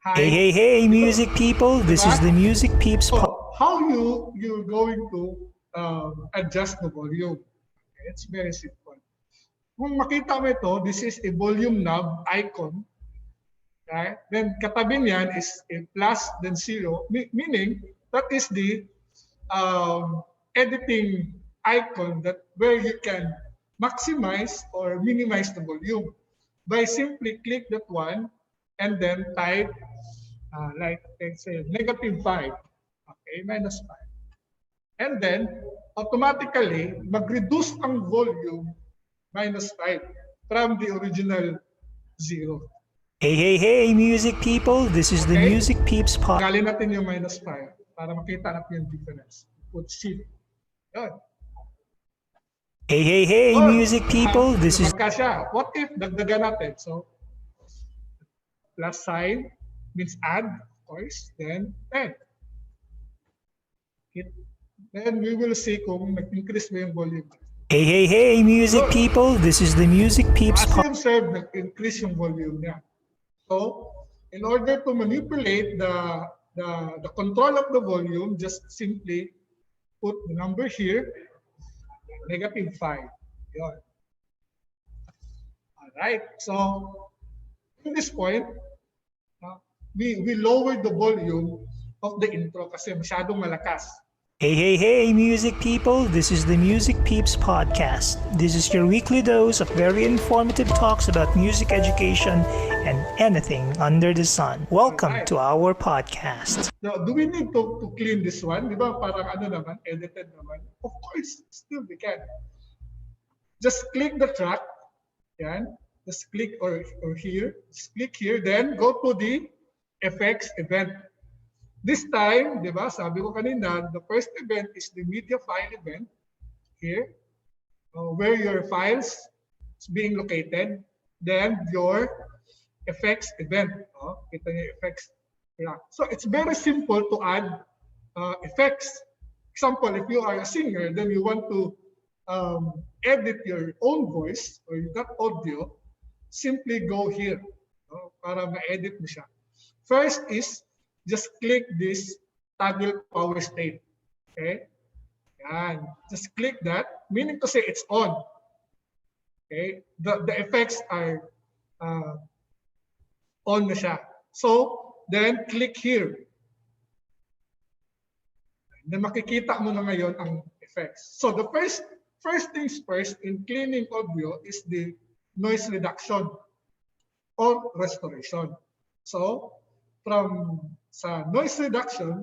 S4: high.
S2: Hey, hey, hey, music people! This is the Music Peeps podcast.
S4: So, how you're going to adjust the volume? Okay, it's very simple. Kung makita mo ito, this is a volume knob icon. Okay? Then katabi niyan is a plus then 0, meaning that is the editing icon that where you can maximize or minimize the volume by simply click that one and then type like let's say -5, okay, -5, and then automatically mag-reduce ang volume -5 from the original 0.
S2: Hey, hey, hey, music people! This is the
S4: Okay.
S2: Music Peeps podcast.
S4: Galin natin yung -5 para makita natin yung difference. Put shift. Yun.
S2: Hey, hey, hey,
S4: Or,
S2: music people! This is
S4: magkasya. What if dagdagan natin? So, plus sign means add, of course. Then 10. Then we will see kung nag-increase ba yung volume.
S2: Hey, hey, hey, music people! This is the Music Peeps
S4: As
S2: podcast.
S4: you observe, nag-increase yung volume niya. So, in order to manipulate the control of the volume, just simply put the number here, -5. Yun. All right. So, in this point, we lowered the volume of the intro kasi masyadong malakas.
S2: Hey, hey, hey, music people! This is the Music Peeps podcast. This is your weekly dose of very informative talks about music education and anything under the sun. Welcome to our podcast.
S4: Now, do we need to clean this one? Di ba parang ano naman, edited naman? Of course, still we can. Just click the track. Yan. Just click or here. Just click here. Then go to the effects event. This time, di ba, sabi ko kanina, the first event is the media file event here, where your files is being located. Then your effects event. Kita niyo effects Yeah. So it's very simple to add effects. Example, if you are a singer, then you want to edit your own voice or you got audio, simply go here para ma-edit mo siya. First is just click this toggle power state. Okay? Yan. Just click that, meaning to say it's on. Okay? The effects are on na siya. So, then click here. Then makikita mo na ngayon ang effects. So the first things first in cleaning audio is the noise reduction or restoration. So from sa noise reduction,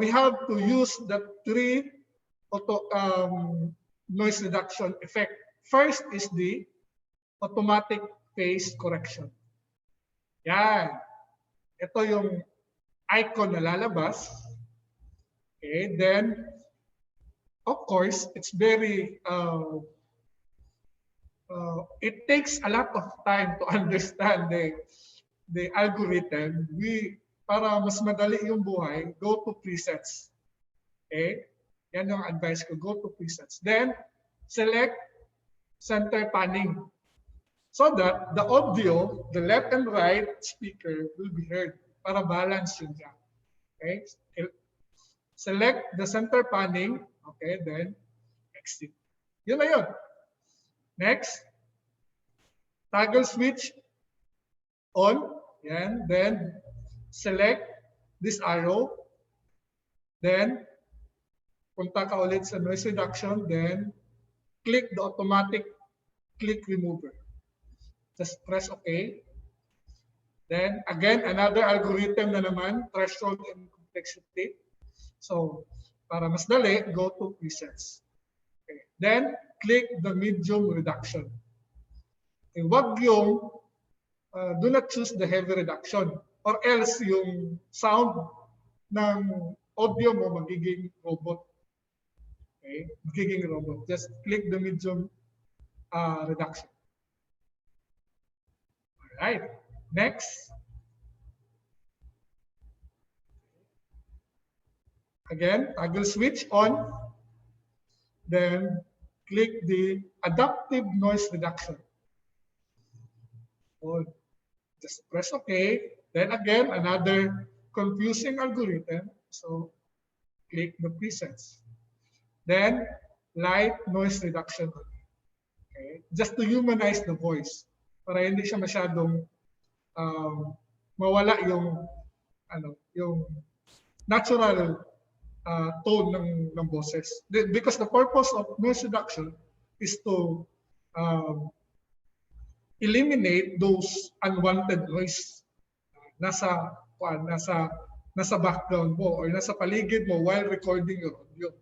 S4: we have to use the three noise reduction effect. First is the automatic phase correction. Yan. Ito yung icon na lalabas. Okay, then of course it's very it takes a lot of time to understand the algorithm. Para mas madali yung buhay, go to presets. Okay? Yan yung advice ko, go to presets. Then select center panning so that the audio, the left and right speaker will be heard para balance yun siya. Okay? Select the center panning. Okay, then exit. Yun na yun. Next, toggle switch on. Yan. Then select this arrow. Then punta ka ulit sa noise reduction. Then click the automatic click remover. Just press OK. Then again, another algorithm na naman, threshold and complexity. So, para mas dali, go to presets. Okay. Then, click the medium reduction. Okay. Wag yung, do not choose the heavy reduction or else yung sound ng audio mo magiging robot. Okay. Magiging robot. Just click the medium reduction. Alright. Next. Again, toggle switch on, then click the adaptive noise reduction. So just press OK. Then again, another confusing algorithm. So click the presets. Then light noise reduction. Okay. Just to humanize the voice. Para hindi siya masyadong mawala yung natural tone ng boses. Because the purpose of noise reduction is to eliminate those unwanted noise nasa background mo or nasa paligid mo while recording your audio.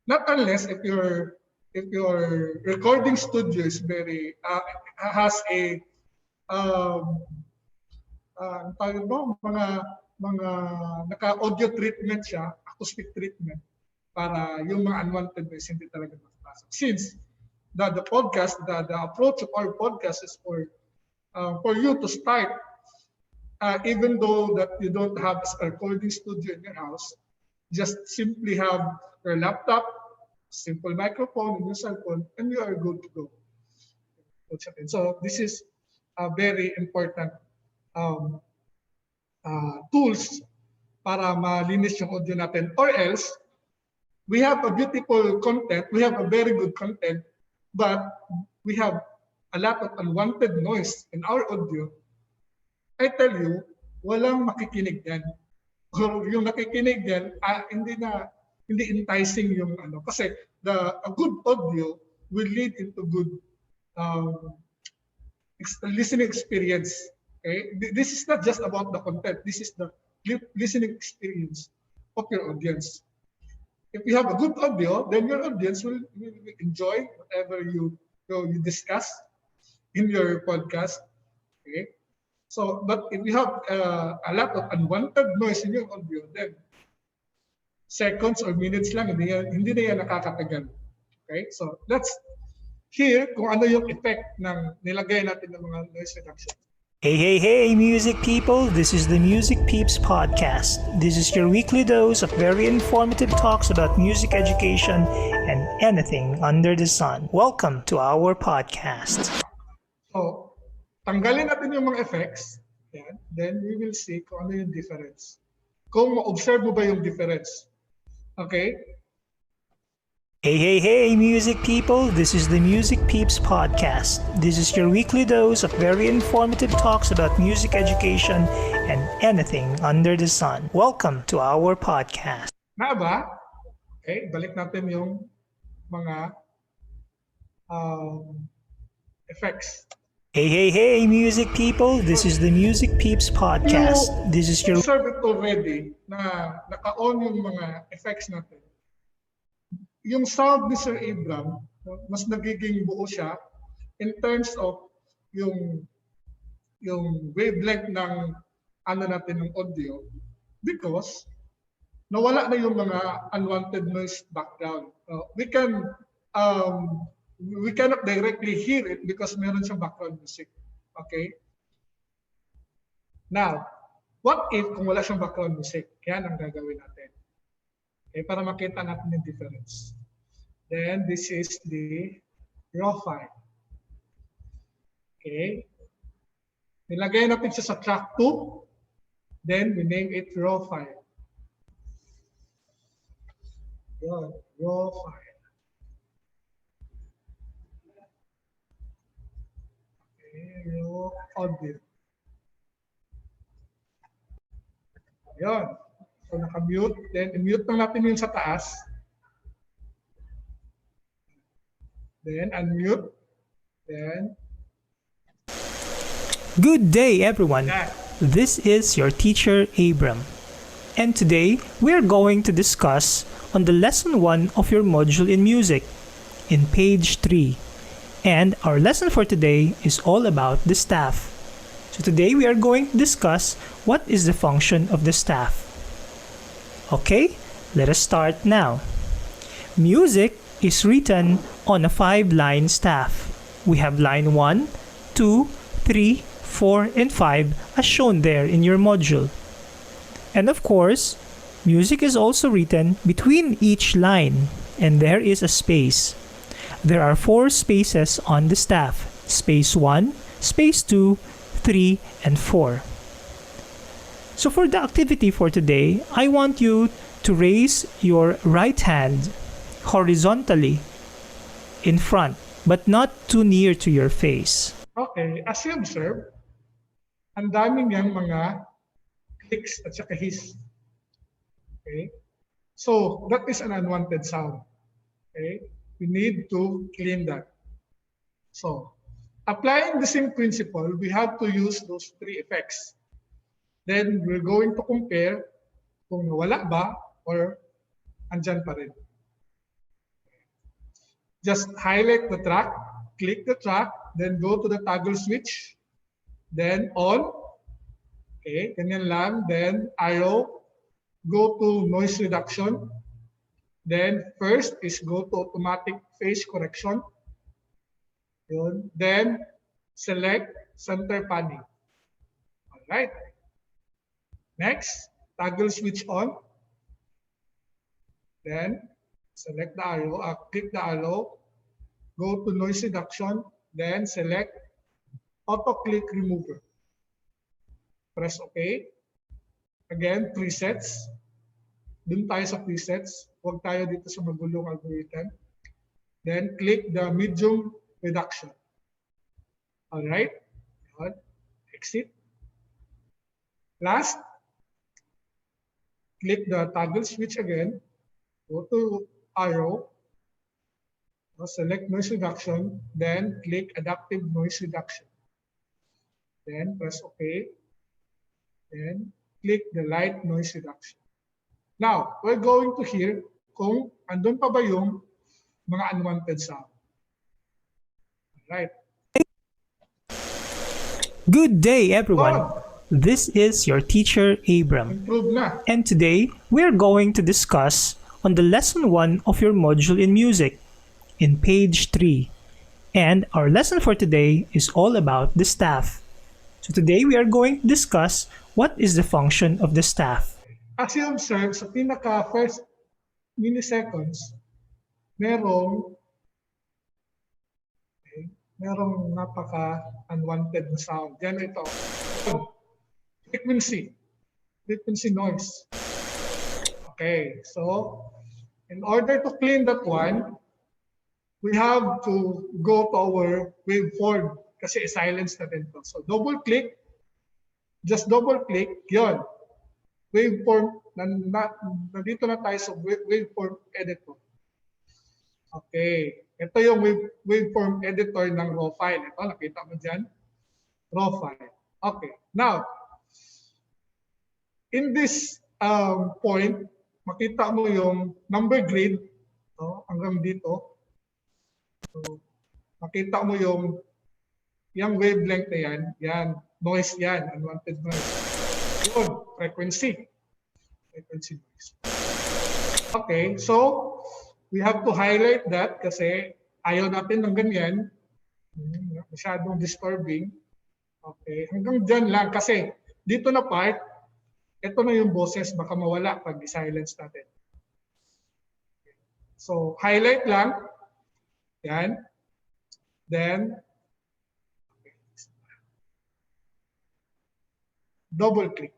S4: Not unless if your recording studio is very has a mga naka-audio treatment siya, acoustic treatment, para yung mga unwanted noise hindi talaga makapasok. Since the podcast, the approach of our podcast is for you to start, even though that you don't have a recording studio in your house, just simply have your laptop, simple microphone, and your cell phone, and you are good to go. So this is a very important tools para malinis yung audio natin. Or else, we have a beautiful content, we have a very good content, but we have a lot of unwanted noise in our audio. I tell you, walang makikinig yan. Or yung nakikinig yan, hindi enticing yung ano. Kasi a good audio will lead into good listening experience. Okay? This is not just about the content. This is the listening experience of your audience. If you have a good audio, then your audience will enjoy whatever you discuss in your podcast. Okay? So, but if you have a lot of unwanted noise in your audio, then seconds or minutes lang, hindi na yan nakakatagal. Okay? So, let's hear kung ano yung effect ng nilagay natin ng mga noise reduction.
S2: Hey, music people! This is the Music Peeps podcast. This is your weekly dose of very informative talks about music education and anything under the sun. Welcome to our podcast.
S4: So, tanggalin natin yung mga effects. Yan. Then we will see kung ano yung difference. Kung ma-observe mo ba yung difference. Okay?
S2: Hey, music people! This is the Music Peeps podcast. This is your weekly dose of very informative talks about music education and anything under the sun. Welcome to our podcast.
S4: Na ba? Okay, balik natin yung mga effects.
S2: Hey, music people! This is the Music Peeps podcast. This is your
S4: Observe it already na naka-on yung mga effects natin. Yung sound ni Sir Abram, mas nagiging buo siya in terms of yung wavelength ng ano natin ng audio because nawala na yung mga unwanted noise background. We cannot directly hear it because meron siyang background music. Okay? Now, what if kung wala siyang background music? Yan ang gagawin natin. Okay, para makita natin yung difference. Then this is the raw file. Okay. Nilagay natin siya sa track 2. Then we name it raw file. Yun, raw file. Okay, raw audio. Yun. So naka-mute. Then i-mute lang natin yung sa taas. Then unmute. Then
S2: Good day, everyone.
S4: that.
S2: This is your teacher, Abram. And today, we are going to discuss on the lesson 1 of your module in music, in page 3. And our lesson for today is all about the staff. So today, we are going to discuss what is the function of the staff. Okay, let us start now. Music is written on a 5-line staff. We have line 1, 2, 3, 4, and 5 as shown there in your module. And of course, music is also written between each line, and there is a space. There are 4 spaces on the staff: space 1, space 2, 3, and 4. So for the activity for today, I want you to raise your right hand horizontally in front, but not too near to your face.
S4: Okay, as you observe, ang daming yang mga clicks at saka hiss. Okay? So, that is an unwanted sound. Okay? We need to clean that. So, applying the same principle, we have to use those 3 effects. Then, we're going to compare kung nawala ba or andyan pa rin. Just highlight the track, click the track, then go to the toggle switch, then on, okay, ganyan lang, then arrow, go to noise reduction, then first is go to automatic phase correction, yun, then select center panning. All right. Next, toggle switch on, then select the arrow, click the arrow, go to noise reduction, then select auto click remover. Press OK. Again, presets. Dun tayo sa presets. Huwag tayo dito sa magulong algorithm. Then click the medium reduction. All right. Exit. Last, click the toggle switch again. Go to arrow, select noise reduction, then click adaptive noise reduction. Then press OK. Then click the light noise reduction. Now, we're going to hear kung andun pa ba yung mga unwanted sound. Right.
S2: Good day, everyone. This is your teacher, Abram.
S4: Improve na.
S2: And today, we are going to discuss on the lesson 1 of your module in music, in page 3. And our lesson for today is all about the staff. So today we are going to discuss what is the function of the staff.
S4: As you observe, sa pinaka-first milliseconds, merong napaka-unwanted na sound. Yan ito. Frequency noise. Okay, so in order to clean that one, we have to go to our waveform kasi silence natin to. So just double click, yon. Waveform, nandito na tayo sa waveform editor. Okay, ito yung waveform editor ng raw file. Ito, nakita mo dyan? Raw file. Okay, now, in this point, makita mo yung number grid hanggang dito. So, makita mo yung wavelength na yan, noise yan, unwanted noise. Yun, frequency noise. Okay, so we have to highlight that kasi ayaw natin ng ganyan. Masyadong disturbing. Okay, hanggang dyan lang kasi dito na part, ito na yung boses, baka mawala pag i-silence natin. So, highlight lang. Yan. Then, double click.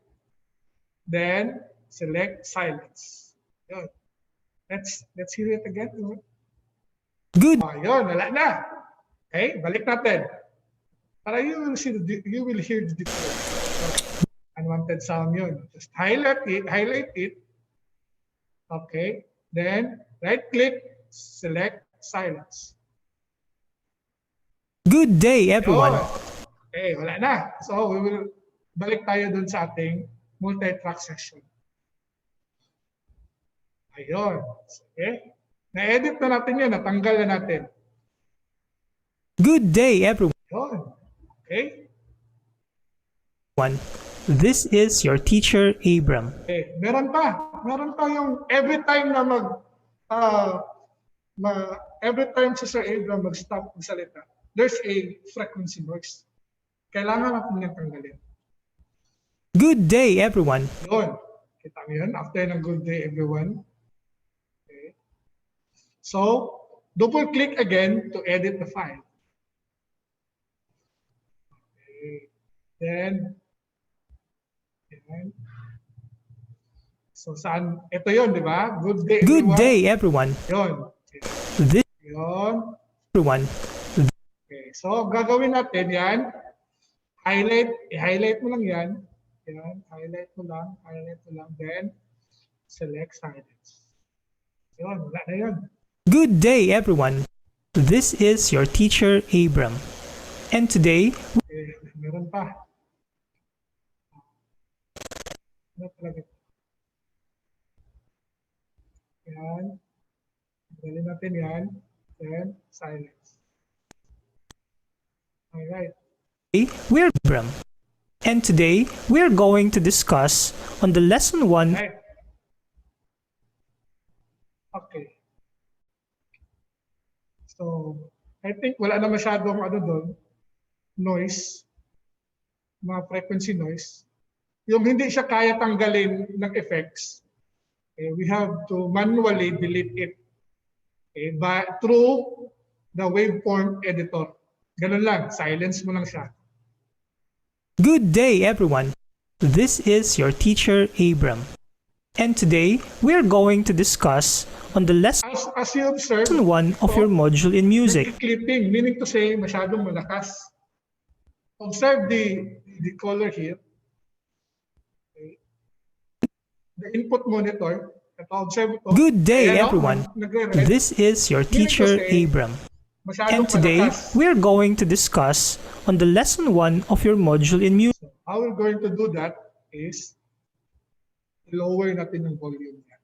S4: Then, select silence. Yun. Let's hear it again.
S2: Good.
S4: Yun, wala na. Okay, balik natin. Para you will hear the difference. Unwanted sound yun. Just highlight it. Okay, then right click, select silence.
S2: Good day, everyone.
S4: Okay, wala na. So we will balik tayo dun sa ating multi-track session. Ayun. Okay. Na-edit na natin yan. Natanggal na natin.
S2: Good day, everyone.
S4: Ayun. Okay.
S2: This is your teacher, Abram.
S4: Okay. Meron pa yung every time na every time si Sir Abram mag-stop magsalita, there's a frequency noise. Kailangan natin niyang tanggalin.
S2: Good day, everyone.
S4: Yun. Kita mo yun? After ng good day, everyone. Okay. So, double-click again to edit the file. Okay. Then, so saan? Ito yun, di ba? Good day, everyone.
S2: Good day, everyone.
S4: Yun.
S2: This
S4: Yun.
S2: everyone.
S4: Okay. So, gagawin natin yan. I-highlight mo lang yan. Yan. Highlight mo lang. Then, select silence. Yun. Wala na yun.
S2: Good day, everyone. This is your teacher, Abram. And today,
S4: Okay. Meron pa. Ano talaga? Yan. Dalhin natin yan. Then, silence. Alright.
S2: we're Abram. And today, we're going to discuss on the lesson 1.
S4: Right. Okay. So, I think wala na masyadong noise, mga frequency noise. Yung hindi siya kaya tanggalin ng effects, we have to manually delete it through the waveform editor. Ganun lang, silence mo lang siya.
S2: Good day, everyone. This is your teacher, Abram. And today, we're going to discuss on the lesson
S4: As you observe,
S2: 1 of your module in music.
S4: clipping, meaning to say, masyadong malakas. Observe the color here. Okay. The input monitor. Observe ito.
S2: Good day,
S4: Ayan,
S2: everyone.
S4: nagre-red.
S2: This is your teacher, Abram.
S4: Masyadong
S2: And today,
S4: malakas.
S2: we're going to discuss on the lesson 1 of your module in music.
S4: So, how we're going to do that is lower natin yung volume niya.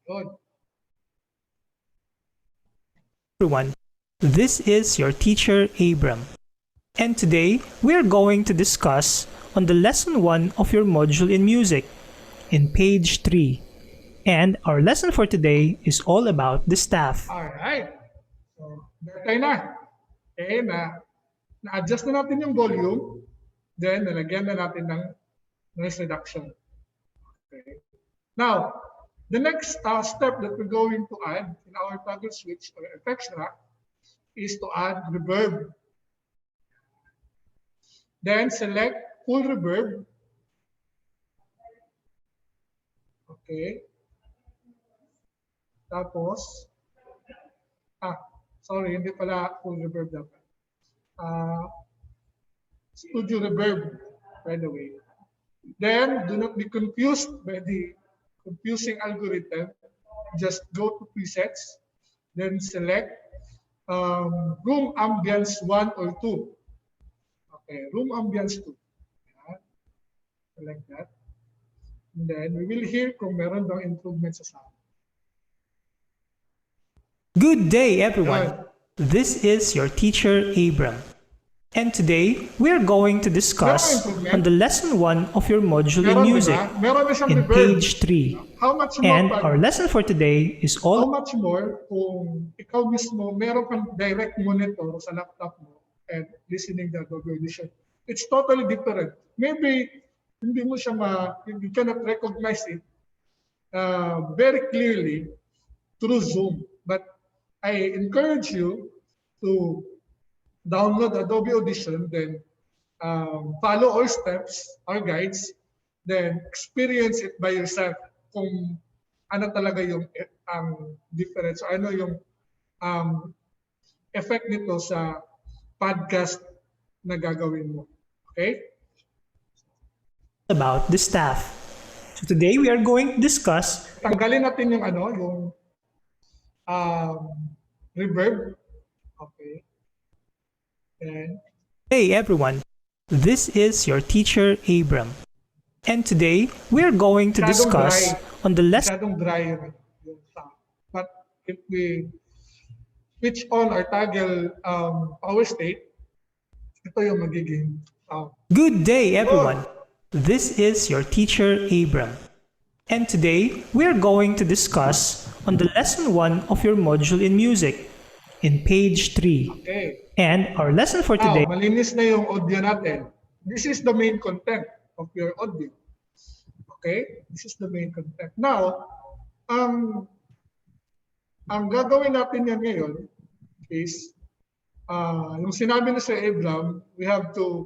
S4: Good.
S2: Everyone, this is your teacher, Abram. And today, we're going to discuss on the lesson 1 of your module in music, in page 3. And our lesson for today is all about the staff.
S4: Alright. So, tayo na. Okay na. Na-adjust na natin yung volume, then nalagyan na natin ng noise reduction. Okay. Now, the next step that we're going to add in our toggle switch or effects rack is to add reverb. Then select full reverb. Okay. Tapos, sorry, hindi pala full reverb dapat. Studio reverb, by the way. Then, do not be confused by the confusing algorithm. Just go to presets, then select room ambience 1 or 2. Okay, room ambience 2. Yan. Select that. And then we will hear kung meron daw improvement sa sound.
S2: Good day, everyone.
S4: Yan.
S2: This is your teacher, Abram. And today, we are going to discuss on the lesson 1 of your module in
S4: Meron,
S2: music
S4: diba? Meron na siyang
S2: in
S4: reverb.
S2: page 3.
S4: How much more
S2: And
S4: pa-
S2: our lesson for today is
S4: How
S2: all
S4: much more kung ikaw mismo meron kang direct monitor sa laptop mo and listening the Adobe Audition. It's totally different. Maybe hindi mo siya you cannot recognize it very clearly through Zoom. But I encourage you to download Adobe Audition, then follow our steps, our guides, then experience it by yourself kung ano talaga yung difference, ano yung effect nito sa podcast na gagawin mo. Okay?
S2: about the staff. So today, we are going to discuss
S4: Tanggalin natin yung yung reverb. Okay. And
S2: Hey everyone, this is your teacher, Abram. And today, we are going to
S4: Masyadong
S2: discuss
S4: dry.
S2: on the lesson
S4: masyadong dry yung sound. But if we switch on our toggle power state, ito yung magiging sound.
S2: Good day, everyone. This is your teacher, Abram. And today, we are going to discuss on the lesson 1 of your module in music in page 3.
S4: Okay.
S2: And our lesson for
S4: Now,
S2: today
S4: malinis na yung audio natin. This is the main content of your audio. Okay? This is the main content. Now, ang gagawin natin yan ngayon is, yung sinabi na sa Abram, we have to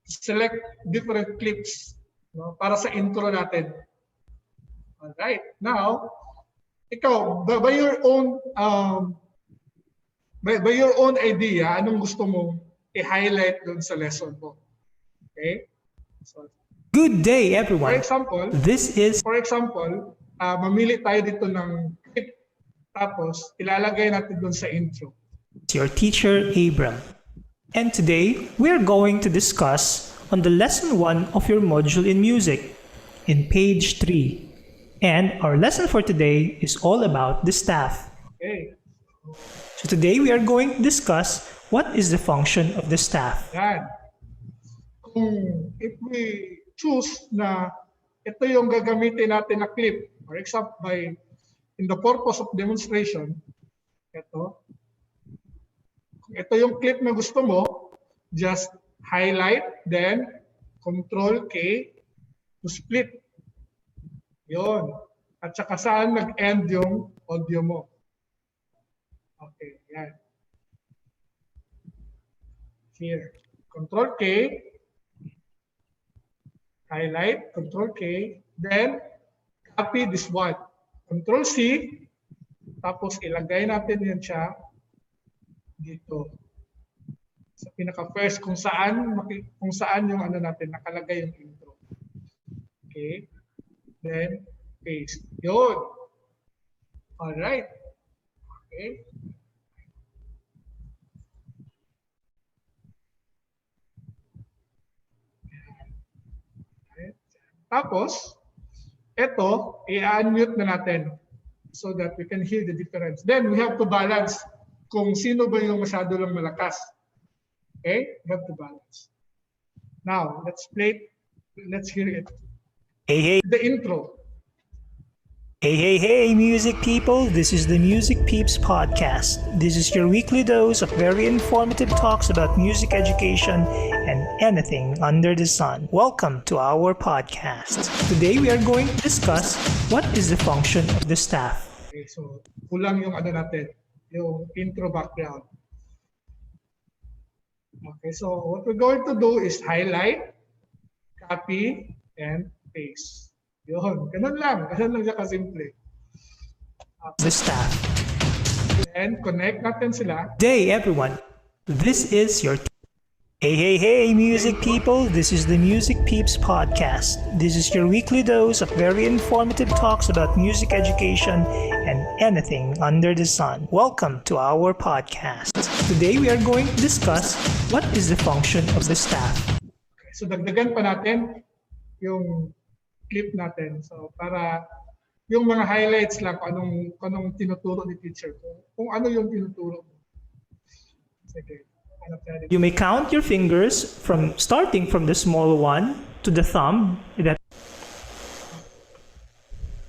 S4: select different clips para sa intro natin. Alright. Now, ikaw, by your own by your own idea, anong gusto mong i-highlight doon sa lesson mo? Okay? So,
S2: Good day,
S4: for
S2: everyone.
S4: example, mamili tayo dito ng clip, tapos ilalagay natin doon sa intro.
S2: It's your teacher, Abram. And today, we are going to discuss on the lesson 1 of your module in music in page 3. And our lesson for today is all about the staff.
S4: Okay.
S2: So today, we are going to discuss what is the function of the staff.
S4: Yan. Kung if we choose na ito yung gagamitin natin na clip, for example, in the purpose of demonstration, ito yung clip na gusto mo, just highlight, then Control K to split. Yun. At saka saan nag-end yung audio mo. Okay, yan. Here. Control K, highlight, Control K, then copy this one. Control C, tapos ilagay natin yan siya dito. Sa pinaka-first, kung saan yung natin, nakalagay yung intro. Okay. Then, paste. Yun. Alright. Okay. Tapos, ito, i-unmute na natin so that we can hear the difference. Then, we have to balance kung sino ba yung masyado lang malakas. Okay? We have to balance. Now, let's hear it.
S2: Hey, hey.
S4: The intro.
S2: Hey, music people! This is the Music Peeps podcast. This is your weekly dose of very informative talks about music education and anything under the sun. Welcome to our podcast. Today we are going to discuss what is the function of the staff.
S4: Okay, so kulang yung yung intro background. Okay, so what we're going to do is highlight, copy, and paste. Yun, ganun lang siya kasimple.
S2: The staff.
S4: And connect natin sila.
S2: Day, everyone. This is your Hey, music people! This is the Music Peeps podcast. This is your weekly dose of very informative talks about music education and anything under the sun. Welcome to our podcast. Today we are going to discuss what is the function of the staff.
S4: Okay, so dagdagan pa natin yung clip natin. So para yung mga highlights lang kung anong tinuturo ni teacher. Kung ano yung tinuturo mo. Sige.
S2: You may count your fingers from starting from the small one to the thumb.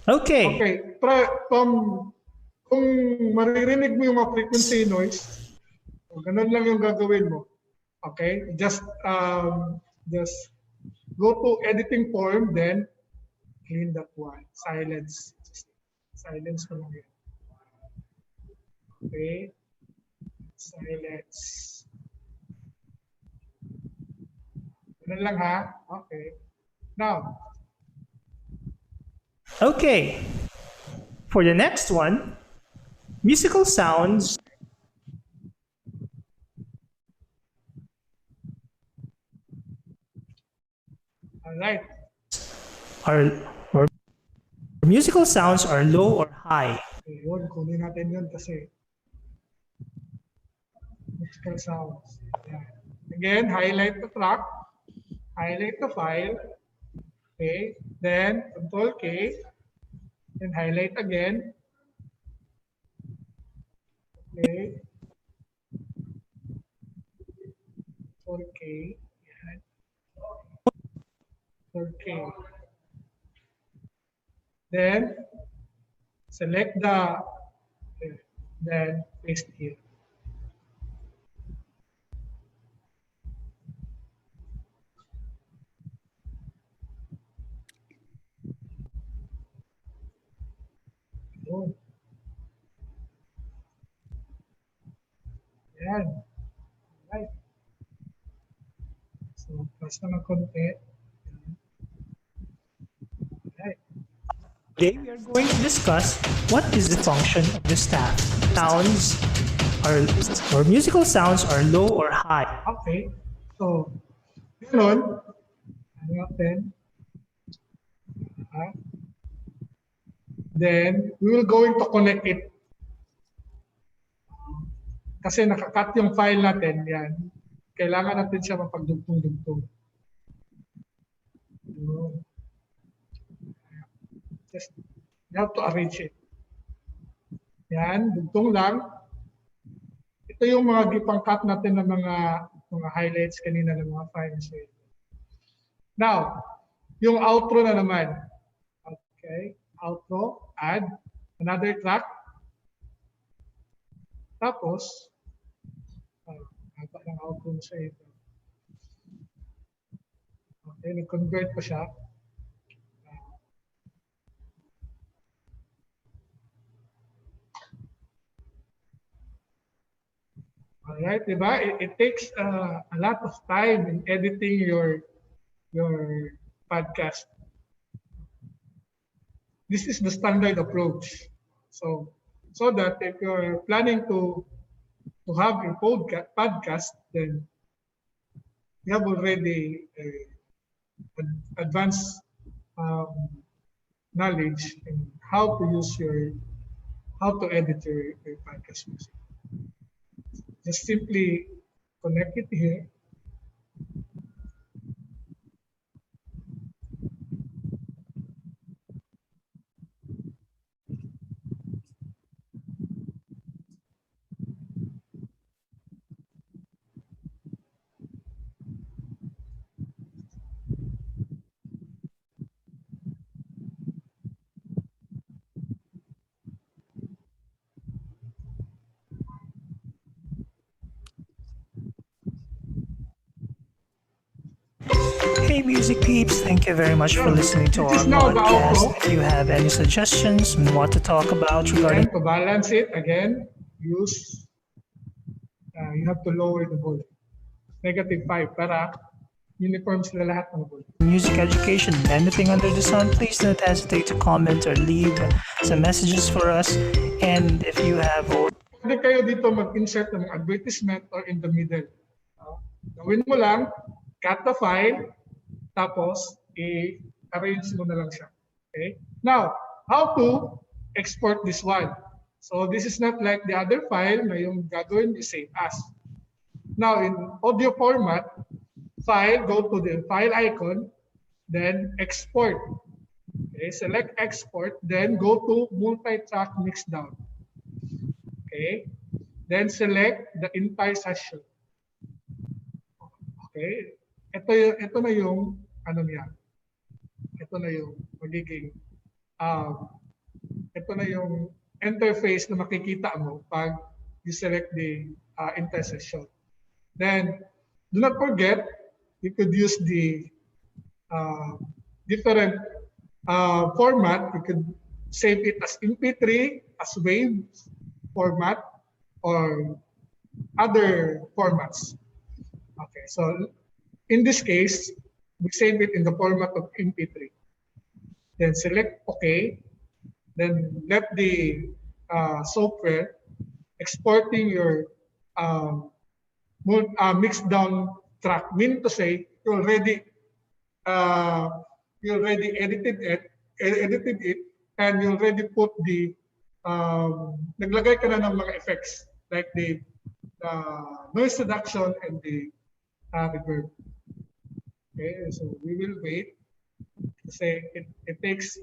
S2: Okay.
S4: Okay. Kung maririnig mo yung mga frequency noise, ganun lang yung gagawin mo. Okay? Just go to editing form, then clean that one. Silence. Silence mo lang yun. Okay? Silence. Ganun lang ha? Okay. Now.
S2: Okay. For the next one, musical sounds
S4: Alright.
S2: or musical sounds are low or high.
S4: Okay, yun. Kunin natin yun kasi musical sounds. Yan. Again, highlight the track. Highlight the file. Okay. Then, Control K. Then highlight again. Okay. Control K. Yan. Control K. Then, select then paste here. Yun. Yan. Right. So, plus na ng konti. Right.
S2: Today we are going to discuss what is the function of the staff. Sounds or musical sounds are low or high.
S4: Okay. So, ganun. Ano natin? Then, we will going to connect it. Kasi nakakat yung file natin, yan. Kailangan natin siya mapagdugtong-dugtong. Just, you have to arrange it. Yan, dugtong lang. Ito yung mga gipang-cut natin ng mga highlights kanina ng mga files. Now, yung outro na naman. Okay, outro, add another track. Tapos, haba ng outro mo siya ito. Okay, nag-convert pa siya. Alright, diba? It takes a lot of time in editing your podcast. This is the standard approach. So that if you're planning to have a podcast, then you have already advanced knowledge in how to edit your podcast music. Just simply connect it here.
S2: Hey, music peeps, thank you very much for listening to
S4: This
S2: our
S4: is now the
S2: podcast.
S4: outro.
S2: If you have any suggestions on what to talk about regarding
S4: And to balance it again, you have to lower the volume. -5 para uniform sila lahat ng volume.
S2: music education, anything under the sun, please don't hesitate to comment or leave some messages for us. And if you have
S4: Pwede kayo dito mag-insert ng advertisement or in the middle. Gawin mo lang, cut the file, tapos i-arrange mo na lang siya. Okay? Now, how to export this one? So this is not like the other file na yung gagawin is save as. Now, in audio format, file, go to the file icon, then export. Okay, select export, then go to multi-track mixdown. Okay, then select the entire session. Okay, ito na yung ano niya. Ito na yung magiging ito na yung interface na makikita mo pag you select the entire session. Then do not forget, you could use the different format. You could save it as MP3, as WAV format, or other formats. Okay, so in this case, we save it in the format of MP3. Then select OK. Then let the software exporting your mixed down track. Meaning to say, you already edited it, and you already put the naglagay ka na ng mga effects like the noise reduction and the reverb. Okay, so we will wait kasi it takes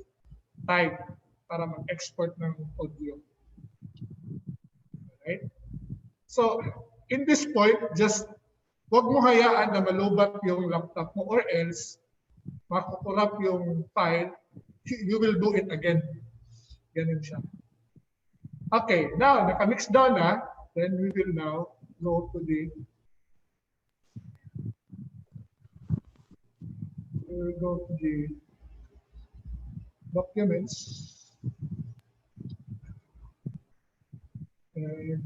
S4: time para mag-export ng audio. Right? So in this point, just wag mo hayaan na malubat yung laptop mo or else makukurap yung file, you will do it again. Ganun siya. Okay, now naka-mix down na, then we will now go to the documents. And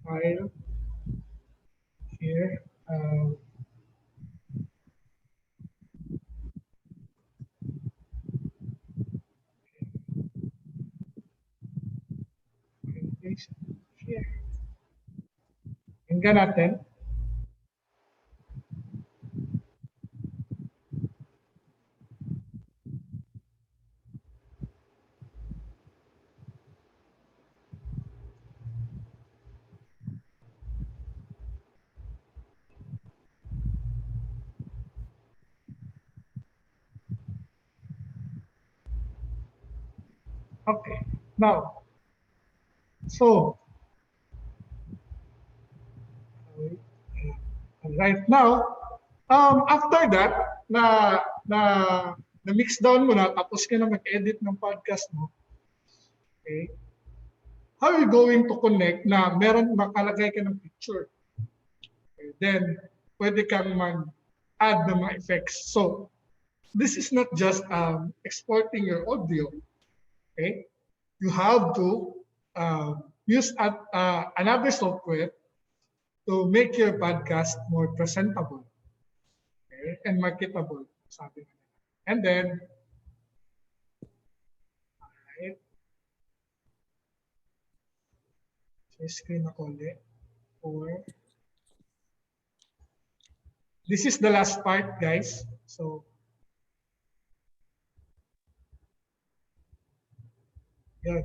S4: file here. Here. Hingga natin. Okay, now, so, right now, after that, na mix down mo na, tapos ka na mag-edit ng podcast mo, okay, how are you going to connect na meron makalagay ka ng picture? Okay, then, pwede kang mag-add ng mga effects. So, this is not just exporting your audio. Okay, you have to use another software to make your podcast more presentable, okay, and marketable. Sabi nila. And then, alright, share screen ako ulit. This is the last part, guys. So, yeah.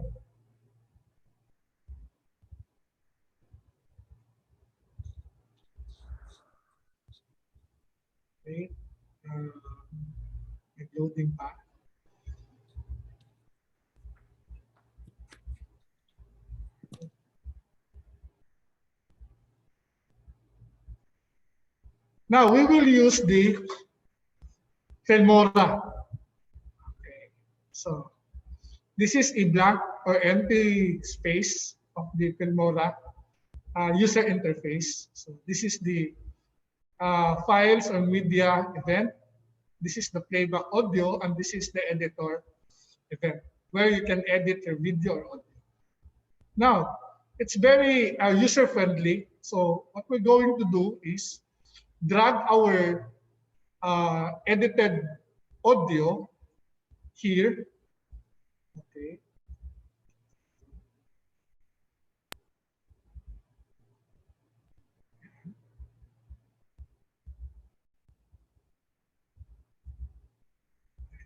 S4: Okay. Loading pa. Now we will use the Filmora. Okay. So this is a blank or empty space of the Filmora user interface. So this is the files or media event. This is the playback audio, and this is the editor event, where you can edit your video or audio. Now, it's very user-friendly. So what we're going to do is drag our edited audio here. Okay.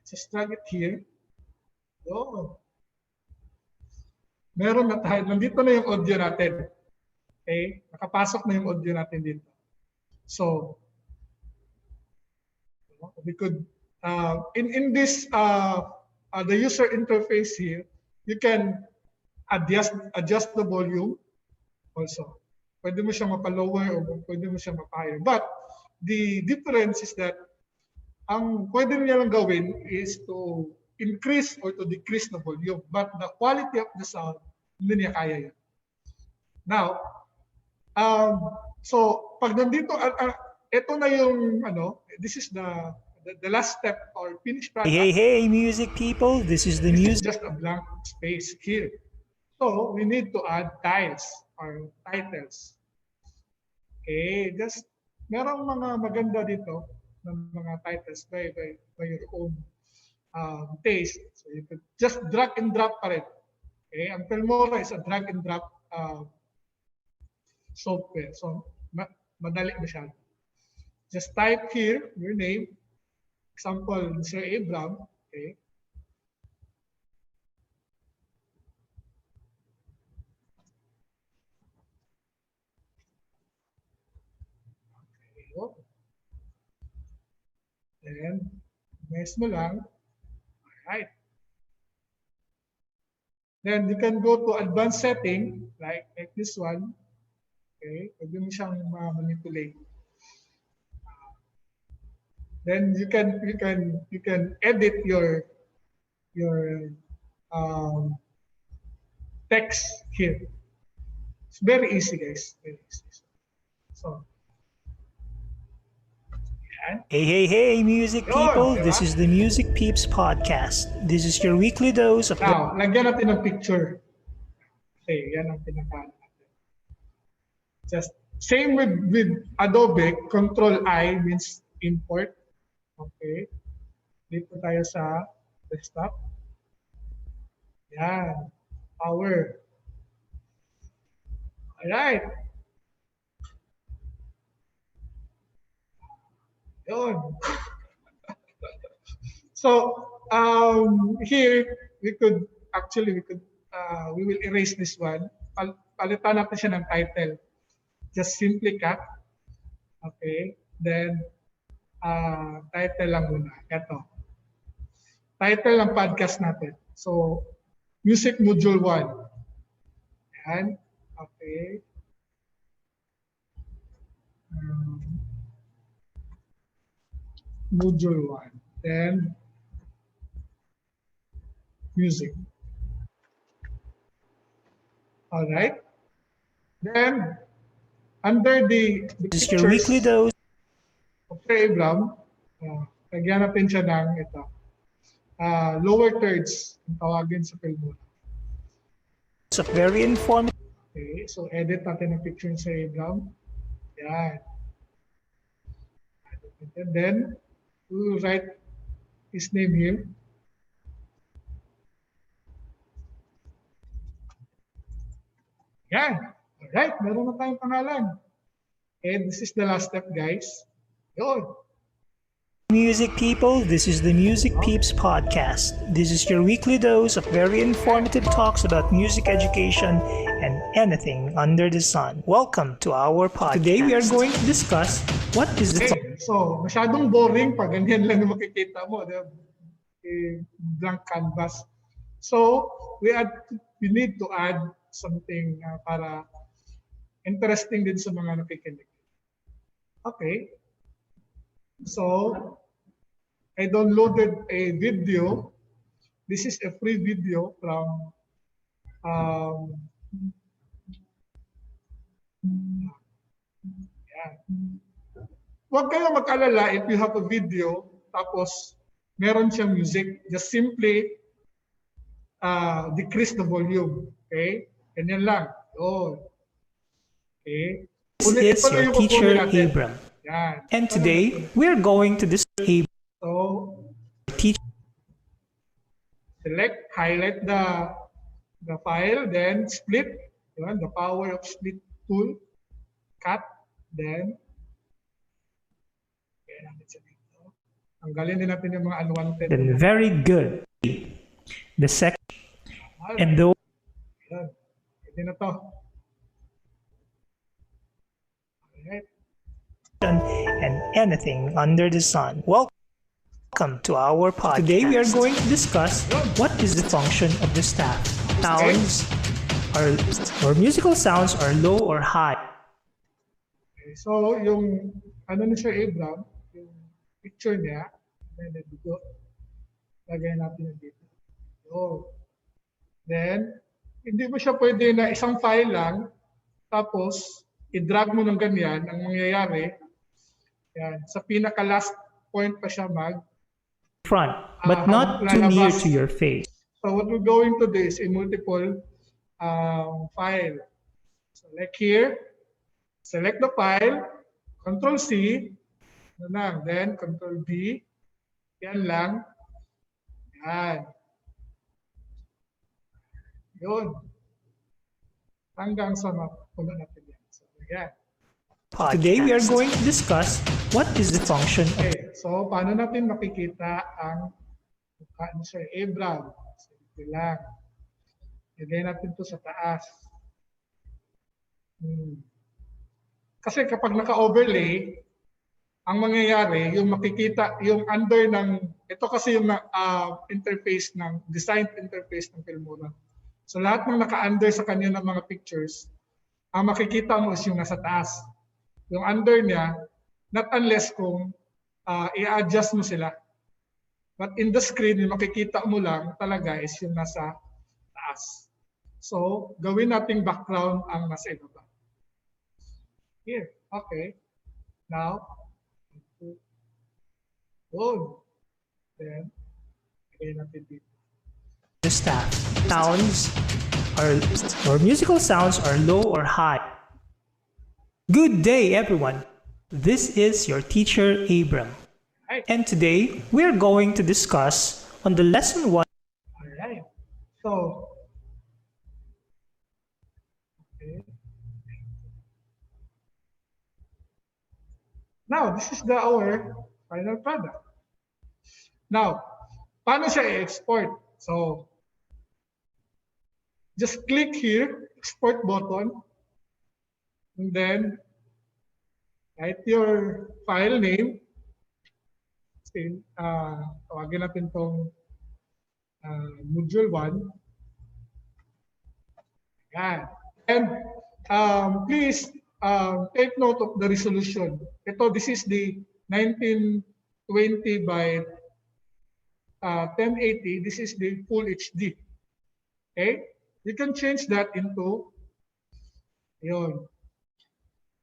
S4: Just drag it here. Oh. Meron na tayo. Nandito na yung audio natin. Okay? Nakapasok na yung audio natin dito. So, we could, in this, the user interface here, you can adjust the volume also. Pwede mo siya mapa-lower o pwede mo siya mapa-higher. But, the difference is that ang pwede niya lang gawin is to increase or to decrease the volume. But the quality of the sound, hindi niya kaya yun. Now, so pag nandito, ito na yung, this is the last step or finished product.
S2: Hey, music people, this is the
S4: This is
S2: music.
S4: just a blank space here. So we need to add tiles or titles. Okay, just merong mga maganda dito ng mga titles by your own taste. So you could just drag and drop pa rin. Okay, ang Filmora is a drag and drop software. So madali masyado. Just type here your name. Example, Mr. Abram. Okay. Then, mess mo lang. Alright. Then, you can go to advanced setting, like this one. Okay, pwede mo siyang manipulate. Then, you can edit your text here. It's very easy, guys. Very easy. So,
S2: Hey, music people, this is the Music Peeps podcast. This is your weekly dose of
S4: now, lagyan natin ng picture. Okay, yan ang pinaka natin. Just same with Adobe, Control I means import. Okay. Dito tayo sa desktop. Yan. Power. Alright. Yun. So, here, we will erase this one. Palitan natin siya ng title. Just simply cut. Okay. Then, title lang muna. Ito. Title ng podcast natin. So, Music Module 1. Yan. Okay. Module 1. Then, music. All right. Then, under the
S2: this is your weekly dose
S4: of Abram, lagyan natin siya ng ito. Lower thirds, ang tawagin sa Filmora.
S2: of very informative.
S4: Okay, so edit natin ang picture sa Abram. Yan. And then, we will write his name here. Yan. Alright, meron na tayong pangalan. And this is the last step, guys. Yun.
S2: Music people, this is the Music Peeps podcast. This is your weekly dose of very informative talks about music education and anything under the sun. Welcome to our podcast. Today we are going to discuss what is the
S4: Okay, so masyadong boring pag ganyan lang yung makikita mo. Blank canvas. So, we need to add something para interesting din sa mga nakikinig. Okay. So, I downloaded a video. This is a free video from huwag kayo mag-alala if you have a video, tapos meron siyang music. Just simply decrease the volume. Okay? Ganyan lang. Yun. Okay?
S2: This is your teacher Abram.
S4: Yan.
S2: And today, we're going to discuss
S4: So,
S2: teacher.
S4: select, highlight the file, then split. Yun, the power of split tool. Cut, then tanggalin din natin yung mga unwanted.
S2: And very good. The second, and though
S4: Yan. Pwede na to. Alright.
S2: and anything under the sun. Welcome to our podcast. Today we are going to discuss what is the function of the staff. Sounds or musical sounds are low or high.
S4: Okay, so, yung ano ni Sir Abram, yung picture niya, dito, lagay natin yung dito. So, then, hindi mo siya pwede na isang file lang, tapos, i-drag mo ng ganyan, ang mangyayari, yan, sa pinaka-last point pa siya
S2: Front, but not too near to your face.
S4: So what we're going to do is a multiple file. So like here, select the file, Control C, then Control V, yan lang, yan. Yun. Hanggang sa mapuno natin yan. So yan.
S2: Today we are going to discuss what is the function of
S4: Okay, so paano natin makikita ang mukha ni Sir Abram? Simple lang. Lagay natin ito sa taas. Kasi kapag naka-overlay, ang mangyayari, yung makikita, yung under ng, ito kasi yung interface ng, designed interface ng Filmora. So lahat ng naka-under sa kanya ng mga pictures, ang makikita mo is yung nasa taas. Yung under niya, not unless kung i-adjust mo sila. But in the screen, yung makikita mo lang talaga is yung nasa taas. So, gawin nating background ang nasa ibaba. Here, okay. Now, good. Then, again natin dito.
S2: the staff. Sounds or musical sounds are low or high. Good day, everyone. This is your teacher, Abram. And today, we're going to discuss on the lesson 1.
S4: Alright. So, okay. Now, this is our final product. Now, paano siya i-export? So, just click here, export button, and then write your file name. Tawagin natin itong module 1. Yan. And please take note of the resolution. This is the 1920 by 1080. This is the full HD. Okay? You can change that into yung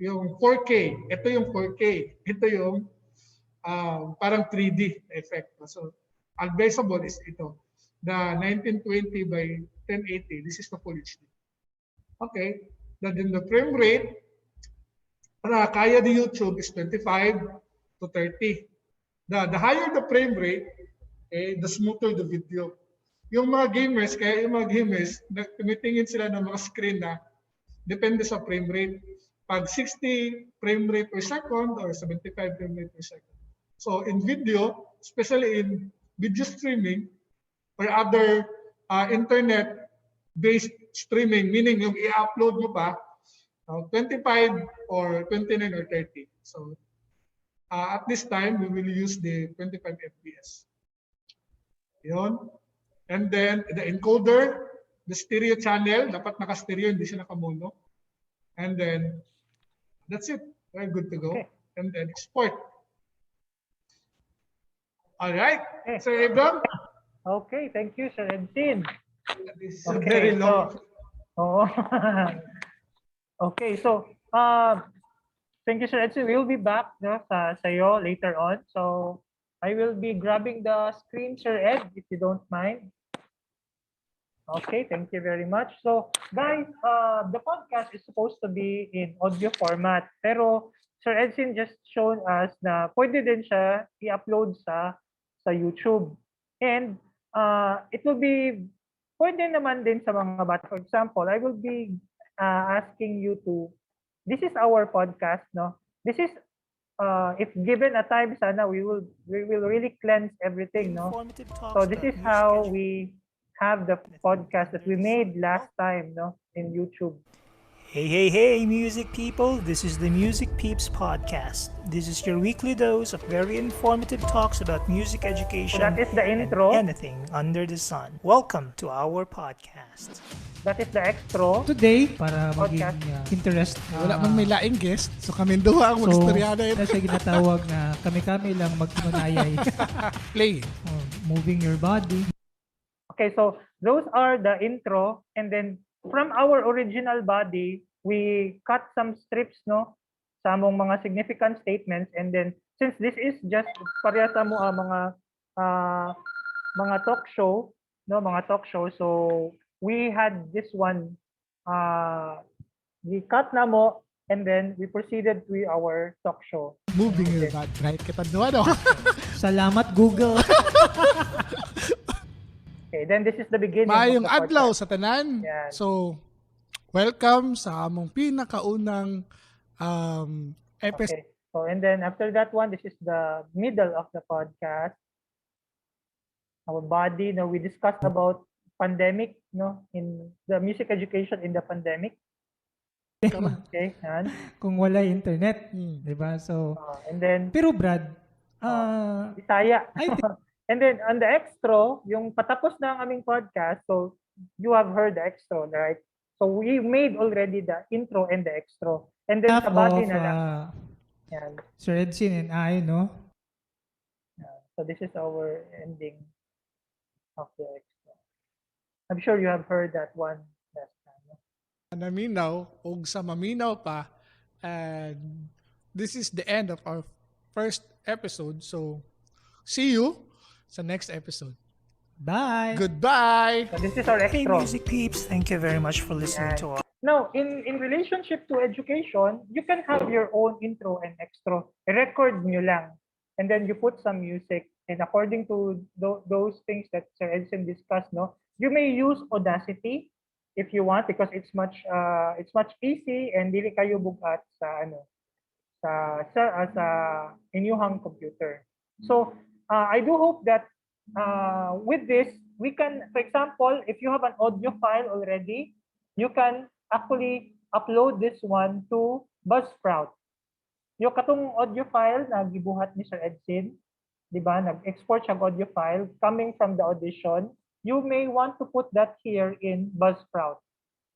S4: 4K. Ito yung 4K. Ito yung parang 3D effect. So, advisable is ito. The 1920 by 1080. This is the full HD. Okay. Then the frame rate, para kaya ni YouTube is 25 to 30. The higher the frame rate, the smoother the video. Yung mga gamers, kaya yung mga gamers, tumitingin sila ng mga screen na depende sa frame rate. Pag 60 frame rate per second or 75 frame rate per second. So in video, especially in video streaming or other internet-based streaming, meaning yung i-upload mo pa, 25 or 29 or 30. So at this time, we will use the 25 FPS. Yun. And then the encoder, the stereo channel, dapat naka-stereo, hindi siya naka-mono. And then that's it. We're good to go.
S1: Okay.
S4: And then export. All right. Sir Abram.
S1: Okay, thank you, Sir Edsin.
S4: This is
S1: Okay,
S4: very long.
S1: okay, so Thank you, Sir Edson. We'll be back sa'yo later on. So, I will be grabbing the screen, Sir Ed, if you don't mind. Okay, thank you very much. So, guys, the podcast is supposed to be in audio format. Pero, Sir Edson just shown us na pwede din siya i-upload sa YouTube. And it will be pwede naman din sa mga bata. For example, I will be asking you to, this is our podcast, no? This is, if given a time, sana we will really cleanse everything, no?
S2: Informative talks
S1: So this
S2: about
S1: is
S2: music
S1: how
S2: education.
S1: we have the podcast that we made last time, no, in YouTube.
S2: Hey, music people. This is the Music Peeps podcast. This is your weekly dose of very informative talks about music
S1: So
S2: education
S1: that is the
S2: and
S1: intro.
S2: anything under the sun. Welcome to our podcast.
S1: That is the extra.
S3: Today, para maging
S1: Podcast.
S3: interest.
S7: Wala man may laing guest, so kami duha ang
S3: So,
S7: mag-istoryada
S3: na siya ginatawag na kami-kami lang magkimanayay.
S7: play.
S3: Moving your body.
S1: Okay, so those are the intro, and then from our original body, we cut some strips, no, sa among mga significant statements, and then since this is just pareha sa mo mga talk show, no, mga talk show, so we had this one, we cut na mo, and then we proceeded with our talk show.
S7: Moving your body. Right? Kita duha no?
S3: Salamat, Google.
S1: Okay, then this is the beginning.
S7: Maayong
S1: of the
S7: adlaw
S1: podcast.
S7: sa tanan.
S1: Yan.
S7: So, welcome sa among pinakaunang episode.
S1: Okay. So, and then after that one, this is the middle of the podcast. Our body, no, we discussed about pandemic, no, in the music education in the pandemic. Okay, yan.
S3: Kung wala internet.
S7: Hmm.
S3: Diba? So,
S1: And then,
S3: pero Brad,
S1: Bisaya.
S3: I think-
S1: And then, on the extra, yung patapos na ang aming podcast, so, you have heard the extra, right? So, we made already the intro and the extra. And then,
S3: half
S1: sa body
S3: of
S1: na lang. Yan.
S3: Sir Edson and I, no?
S1: So, this is our ending of the extra. I'm sure you have heard that one last time. No?
S7: Naminaw, ug sa maminaw pa. And this is the end of our first episode. So, see you sa next episode.
S3: Bye!
S7: Goodbye!
S1: So, this is our
S2: Hey,
S1: extra.
S2: music peeps. Thank you very much for listening to us.
S1: Now, in relationship to education, you can have your own intro and extra. Record nyo lang. And then you put some music. And according to those things that Sir Edson discussed, no, you may use Audacity if you want, because it's much easy and dili kayo bugat sa inyuhang computer. So I do hope that with this we can, for example, if you have an audio file already, you can actually upload this one to Buzzsprout. Yung katong audio file na gibuhat ni Sir Edson, di ba? Nag-export siya audio file coming from the audition. You may want to put that here in Buzzsprout,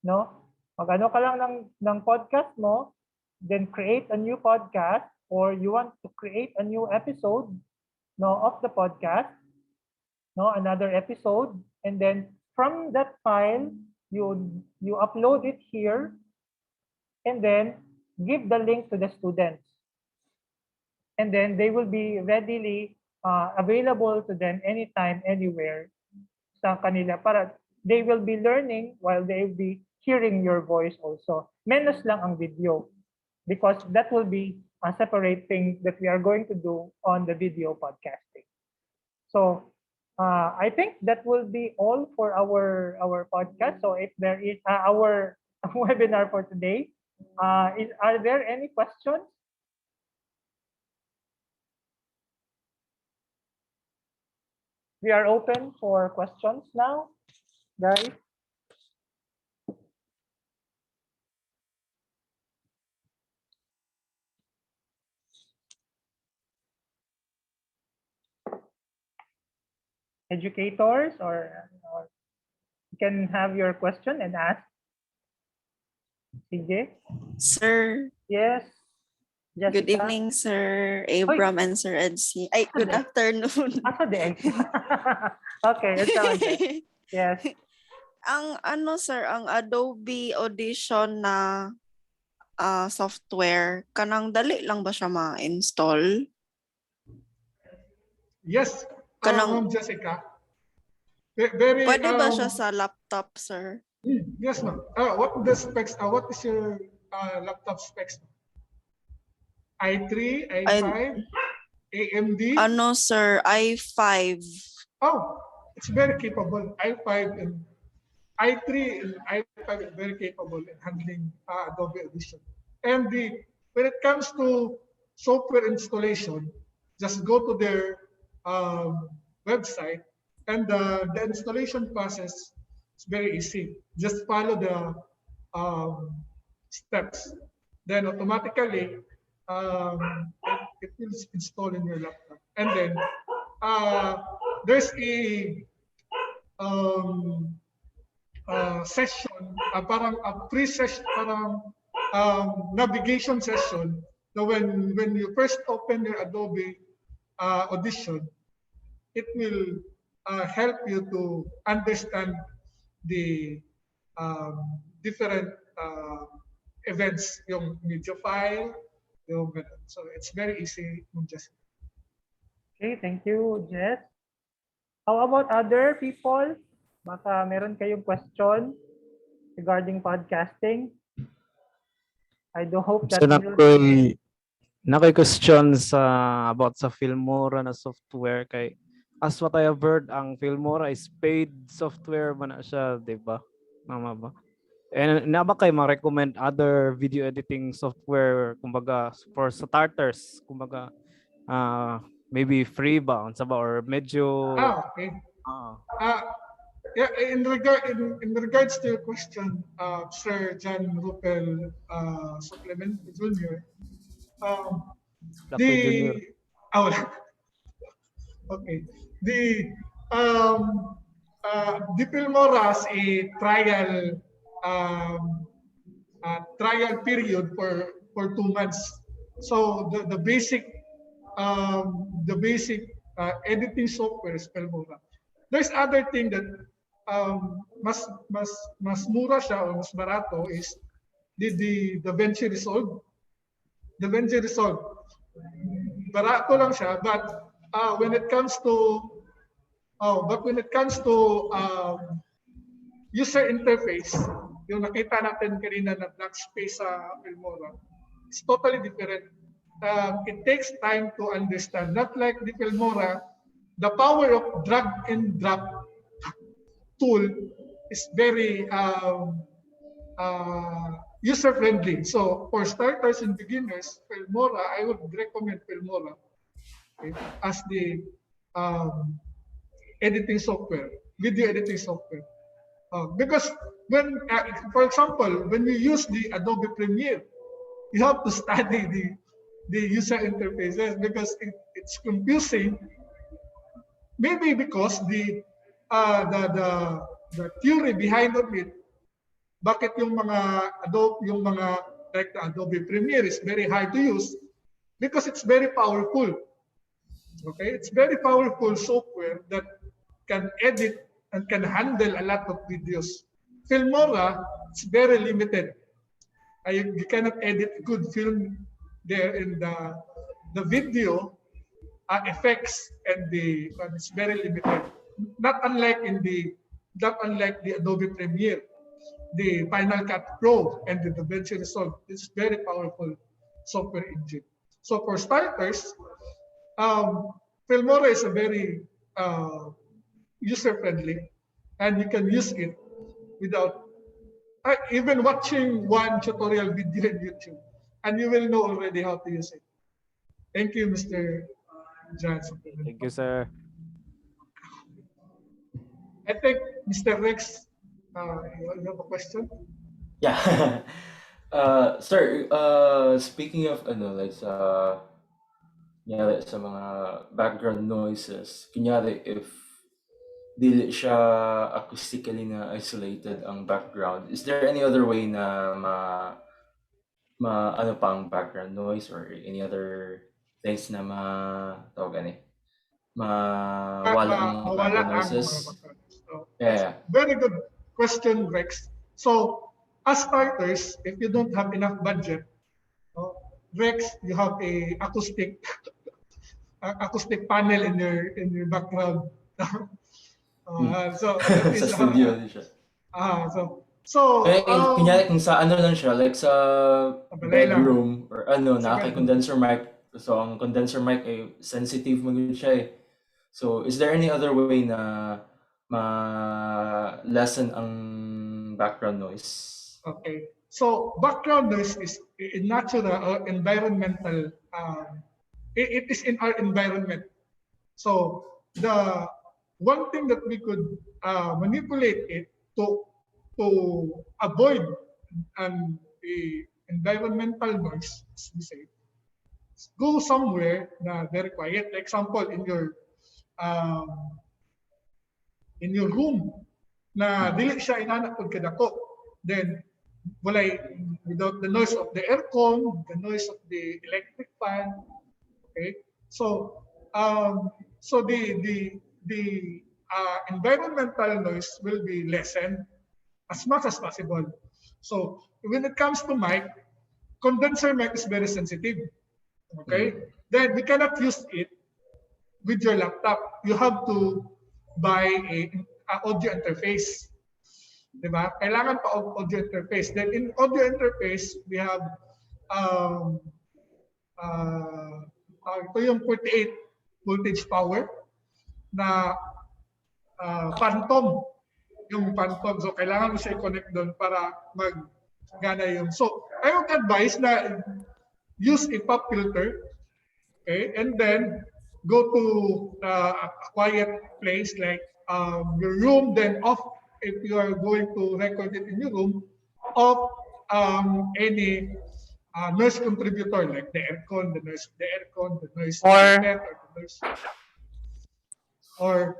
S1: no? Mag-ano ka lang ng podcast mo, then create a new podcast, or you want to create a new episode, no, of the podcast, no, another episode, and then from that file, you upload it here, and then give the link to the students. And then they will be readily available to them anytime, anywhere sa kanila, para they will be learning while they will be hearing your voice also. Menos lang ang video, because that will be a separate thing that we are going to do on the video podcasting. So I think that will be all for our podcast. So if there is our webinar for today, are there any questions? We are open for questions now, guys. Educators, or you can have your question and ask. CJ?
S6: Sir,
S1: Yes.
S6: good
S1: Jessica?
S6: evening, Sir Abram and Sir Edsy. Ay, good afternoon.
S1: Asa din? Okay, it's okay. Yes.
S6: Ang ano, sir, ang Adobe Audition na software, kanang dali lang ba siya ma-install?
S4: Yes,
S6: Kanang
S4: Ma'am Jessica. Very,
S6: pwede ba siya sa laptop, sir?
S4: yes, ma'am. What the specs? What is your laptop specs? i3, i5, AMD.
S6: Ano, sir? i5.
S4: Oh, it's very capable. i5 and i3 and i5 is very capable in handling Adobe Audition. And when it comes to software installation, just go to their website, and the installation process is very easy. Just follow the steps. Then automatically, it will install in your laptop. And then there's a session, parang a pre-session, parang navigation session, na when you first open your Adobe Audition, it will help you to understand the different events, yung media file, yung ganun. So it's very easy, just.
S1: Okay, thank you, Jess. How about other people? Baka meron kayong question regarding podcasting. I do hope that
S8: So nakoy question about sa Filmora na software kay as what I have heard, ang Filmora is paid software man na siya, di ba? Mama ba? And na ba kay ma-recommend other video editing software kumbaga for starters, kumbaga maybe free ba unsa ba or medyo
S4: Okay. Yeah, in regards to your question, Sir John Rupel Supplement Jr.
S8: Junior.
S4: Okay. The Filmora has a trial period for 2 months. So the basic editing software is Filmora. There's other thing that mas mura siya o mas barato is the DaVinci Resolve. DaVinci Resolve. Barato lang siya, but when it comes to user interface, yung nakita natin kanina na black space sa Filmora, it's totally different. It takes time to understand. Not like the Filmora, the power of drag and drop tool is very user-friendly. So for starters and beginners, Filmora, I would recommend Filmora as the editing software, video editing software. Because when, for example, when we use the Adobe Premiere, you have to study the user interfaces because it's confusing. Maybe because the theory behind of it, bakit yung mga like the Adobe Premiere is very hard to use, because it's very powerful. Okay, it's very powerful software that can edit and can handle a lot of videos. Filmora, it's very limited. You cannot edit good film there in the video effects, and it's very limited. Not unlike the Adobe Premiere, the Final Cut Pro, and the DaVinci Resolve. It's very powerful software engine. So for starters, Filmora is a very user-friendly, and you can use it without even watching one tutorial video on YouTube, and you will know already how to use it. Thank you, Mr. Johnson.
S8: Thank you, sir.
S4: I think Mr. Rex, you have a question?
S5: Yeah. Sir, speaking of like kunyari sa mga background noises, kunyari if dili siya acoustically na isolated ang background, is there any other way na ano pa ang background noise or any other things na mawala ang background noises? Yeah.
S4: Very good question, Rex. So as starters, if you don't have enough budget, no, Rex, you have a acoustic panel in your background. So that
S5: Sa
S4: is
S5: studio din siya.
S4: so
S5: Kunyari kung sa ano lang siya, like sa
S4: balay lang.
S5: bedroom or ano,
S4: Sa
S5: condenser mic. So ang condenser mic ay sensitive mo yun siya eh. So is there any other way na ma-lessen ang background noise?
S4: Okay. So background noise is in natural or environmental. It is in our environment. So the one thing that we could manipulate it to avoid the environmental noise, as we say, go somewhere na very quiet. For example, in your room na dili siya inanak pag kadako. Then without the noise of the aircon, the noise of the electric fan. Okay, so the environmental noise will be lessened as much as possible. So when it comes to mic, condenser mic is very sensitive. Okay, then we cannot use it with your laptop. You have to buy a audio interface. Diba? Kailangan pa audio interface. Then in audio interface, we have ito yung 48 voltage power na phantom. Yung phantom. So kailangan mo siya i-connect doon para mag-gana yung. So I would advise na use a pop filter. Okay? And then go to a quiet place like your room, then off if you are going to record it in your room, off any noise contributor like the aircon, the noise
S1: Or-
S4: effect, or the noise, or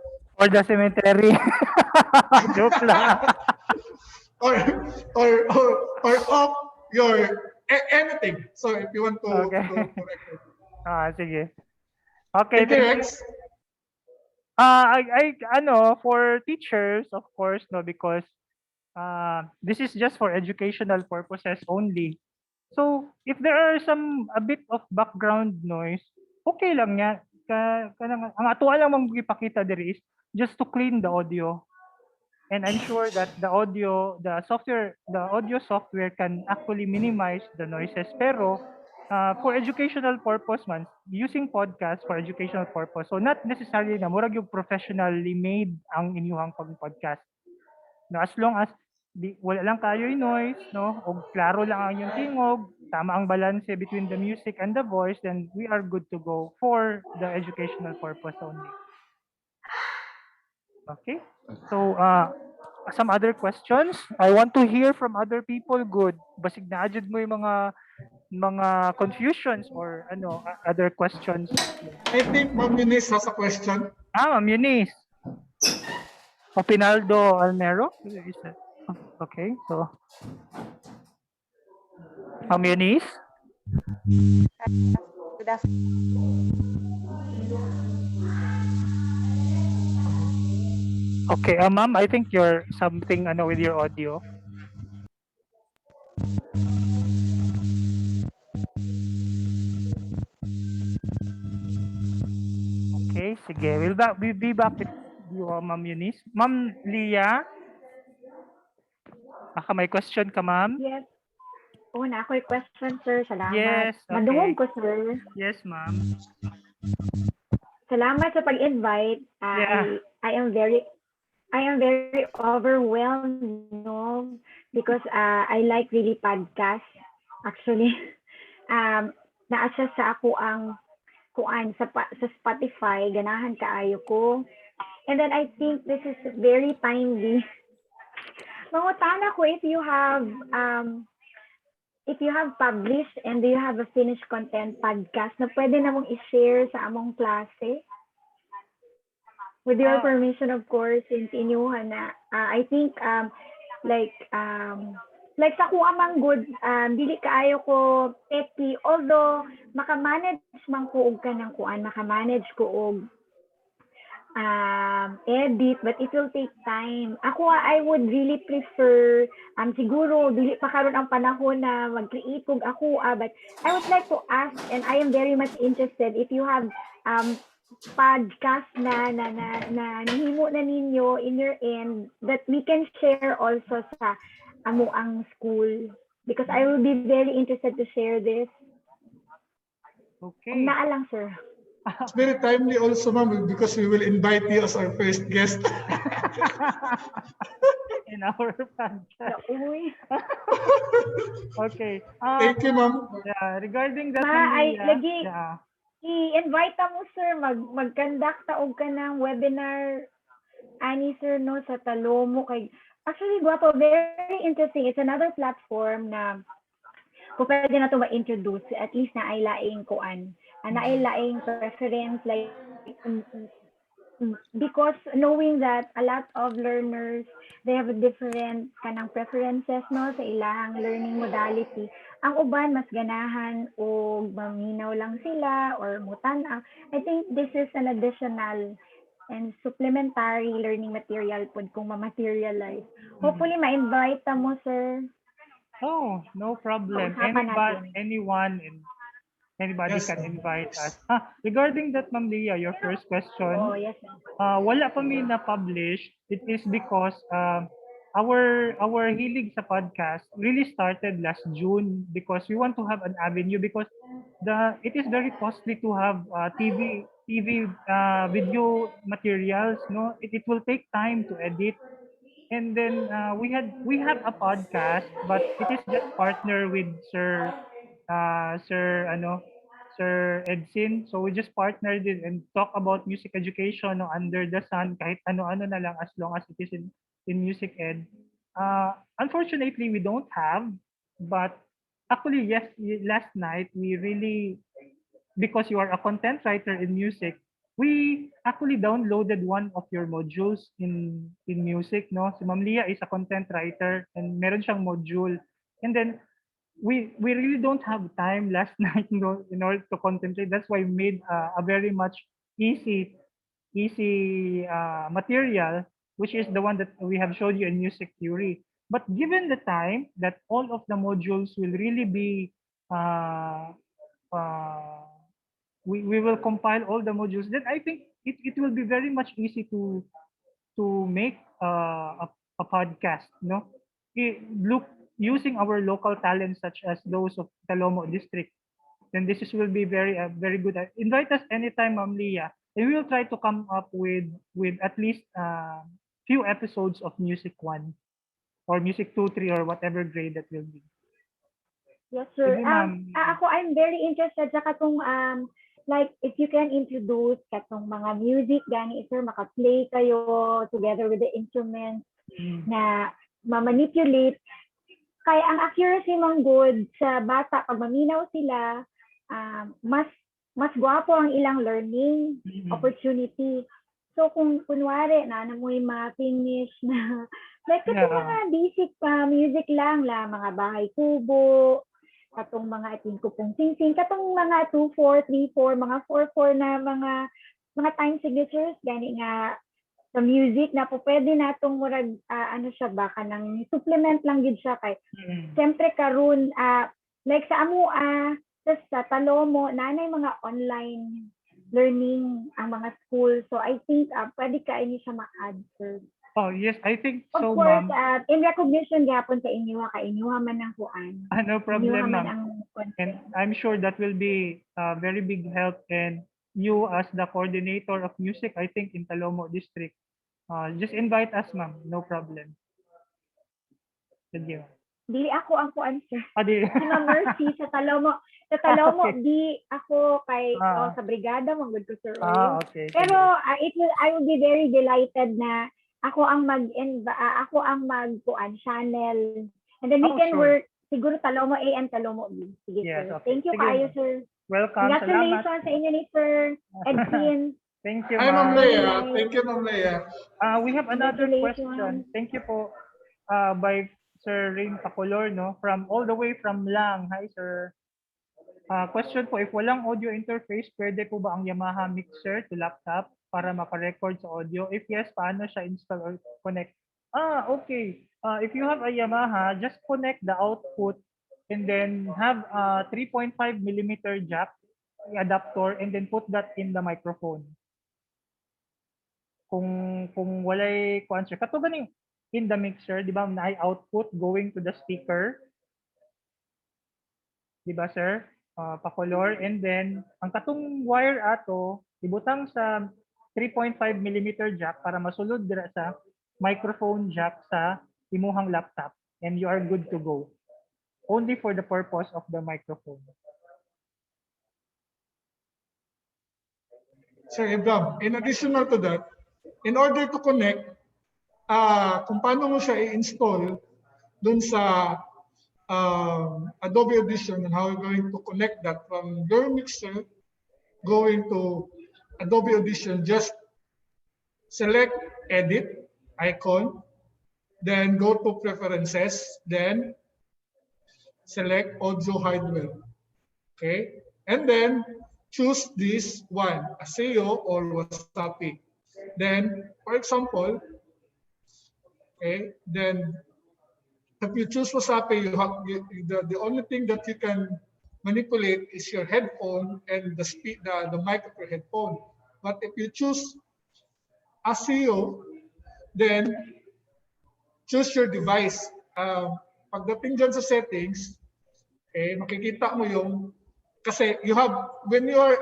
S1: the cemetery. Joke lang.
S4: or off your anything. So if you want to,
S1: Okay.
S4: to record.
S1: Sige. Okay,
S4: Thank you,
S1: thank you.
S4: Rex.
S1: For teachers, of course, no, because this is just for educational purposes only. So if there are a bit of background noise, okay lang yan. Ang atuwa lang mong ipakita diri is just to clean the audio. And I'm sure that the audio software can actually minimize the noises. Pero for educational purpose man, using podcast for educational purpose. So not necessarily na murag yung professionally made ang inyong podcast. No, as long as wala lang kayo yung noise, no, o klaro lang ang inyong tingog, tama ang balance between the music and the voice, then we are good to go for the educational purpose only. Okay? So, some other questions? I want to hear from other people. Good. Basig na adjud mo yung mga confusions or other questions.
S4: I think Ma'am Eunice has a question.
S1: Ma'am Eunice. O Pinaldo Almero? Is that? Okay, so Ma'am Eunice?
S6: Good afternoon.
S1: Okay, ma'am, I think you're something with your audio. Okay, sige. We'll be back with you, Ma'am Eunice. Ma'am Leah? Baka may question ka, ma'am?
S9: Yes. Na ako'y question, sir. Salamat.
S1: Yes, okay.
S9: Madungog ko, sir.
S1: Yes, ma'am.
S9: Salamat sa pag-invite.
S1: Yeah.
S9: I am very overwhelmed, no, because I like really podcast. Actually, naa siya sa ako ang kuan sa Spotify, ganahan kaayo ko. And then I think this is very timely. Mangutana ko if you have published and do you have a finished content podcast na pwede namong i-share sa among klase? With your permission, of course, since inyuhan na, I think, like sa kuha mang good, dili kaayo ko petty, although makamanage man ko og kanang kuan, makamanage ko og edit, but it will take time. Ako, I would really prefer, siguro, dili pa karon ang panahon na mag-create kog ako, but I would like to ask, and I am very much interested, if you have podcast na nahimo na ninyo in your end that we can share also sa amo ang school, because I will be very interested to share this.
S1: Okay.
S9: Kung naa lang, sir.
S4: It's very timely also, ma'am, because we will invite you as our first guest.
S1: In our podcast.
S9: Uy.
S1: Okay.
S4: Thank you, ma'am.
S1: Yeah, regarding that,
S9: Ma, ay,
S1: Maria,
S9: lagi,
S1: yeah.
S9: i-invite mo, sir, mag-conduct taog ka ng webinar, ani, sir, no, sa Talomo. Actually, Guapo, very interesting. It's another platform na kung pwede na ito ma-introduce, at least na ay laing kuan. Na ay laing preference, like, because knowing that a lot of learners, they have a different kanang preferences, no, sa ilang learning modality. Ang uban, mas ganahan o maminaw lang sila or mutana. I think this is an additional and supplementary learning material po kung ma-materialize. Hopefully, ma-invite mo, sir.
S1: Oh, no problem.
S9: Usapan natin.
S1: Anyone and anybody
S4: Yes,
S1: can
S4: ma'am.
S1: invite us. Regarding that, Ma'am Leah, your first question,
S9: Oh, yes, sir.
S1: wala pa mi na-publish. It is because our hilig sa podcast really started last June because we want to have an avenue because it is very costly to have TV video materials, no. It will take time to edit. And then we have a podcast, but it is just partner with Sir Edsin. So we just partnered it and talk about music education no, under the sun, kahit ano-ano na lang as long as it is in music ed. Unfortunately, we don't have, but actually, yes, last night we really, because you are a content writer in music, we actually downloaded one of your modules in music, no? Si Ma'am Leah is a content writer and meron siyang module. And then we really don't have time last night, you know, in order to concentrate. That's why we made a very much easy material, which is the one that we have showed you in music theory. But given the time that all of the modules will really be we will compile all the modules, then I think it will be very much easy to make a podcast, no? Look, using our local talents such as those of Talomo district, then this will be very good. Invite us anytime, Ma'am Leah, and we will try to come up with at least few episodes of Music 1 or Music 2, 3, or whatever grade that will be.
S9: Yes, sir.
S1: Sige, ma'am.
S9: Ako, I'm very interested sa katong like if you can introduce katong mga music gani, sir, maka-play kayo together with the instruments na ma-manipulate. Kaya ang accuracy mong good sa bata, pag maminaw sila, mas gwapo ang ilang learning opportunity. So kung kunwari na namoy ma-finish na like katong mga basic music lang mga bahay kubo, katong mga ating kupong sing-sing, katong mga 2-4, 3-4, mga 4-4 na mga time signatures, gani nga sa music na po pwede natong murag ano siya ba kanang supplement lang gid siya kay siyempre karon like sa amo sa Talomo nanay mga online learning ang mga school, so I think pwede ka ini siya ma-add, sir.
S1: Oh yes, I think so,
S9: of course,
S1: ma'am.
S9: In recognition gyapon sa inyo inyuha man ang kuan.
S1: No problem, ma'am.
S9: Ang
S1: And I'm sure that will be a very big help. And you as the coordinator of music, I think in Talomo district, just invite us, ma'am. No problem. Thank you.
S9: Dili ako ang kuan, sir.
S1: Di.
S9: Ano, Mercy sa Talomo. Sa Talomo,
S1: Okay.
S9: di ako kay sa brigada mong good, sir.
S1: Okay.
S9: Pero I will be very delighted na ako ang mag-kuan channel. And then we can
S1: sure.
S9: work siguro Talomo A and Talomo B. Sige,
S1: Yes,
S9: sir.
S1: okay.
S9: Thank you
S1: Sige,
S9: kayo,
S1: ma'am.
S9: sir.
S1: Welcome.
S9: Congratulations
S1: Salamat.
S9: sa inyo ni Sir Edwin.
S1: Thank you,
S4: Hi, Ma'am
S1: ma'am.
S4: Leia. Thank you, Ma'am Leia.
S1: We have another
S9: Congratulations.
S1: question. Thank you po by Sir Rain Pacolor, no? From all the way from Lang. Hi, sir. Question po, if walang audio interface, pwede po ba ang Yamaha mixer to laptop? para makarecord sa audio? If yes, paano siya install or connect? Okay. If you have a Yamaha, just connect the output and then have a 3.5 millimeter jack adapter and then put that in the microphone. Kung walay answer, kato ganing in the mixer, di ba, na output going to the speaker. Di ba, sir? Pa-color. And then, ang katong wire ato, ibutang sa 3.5 millimeter jack para masulod dira sa microphone jack sa imuhang laptop. And you are good to go. Only for the purpose of the microphone.
S4: Sir Abraham, in additional to that, in order to connect, kung paano mo siya i-install dun sa Adobe Audition and how you're going to connect that from your mixer going to Adobe Audition, just select Edit icon, then go to Preferences, then select Audio Hardware. Okay, and then choose this one, ASEO or Wasapi. Then, for example, okay, then if you choose Wasapi, you have the only thing that you can manipulate is your headphone and the speed, the mic of your headphone. But if you choose ASEO, then choose your device. Pagdating dyan sa settings, okay, makikita mo yung, kasi you have, when you are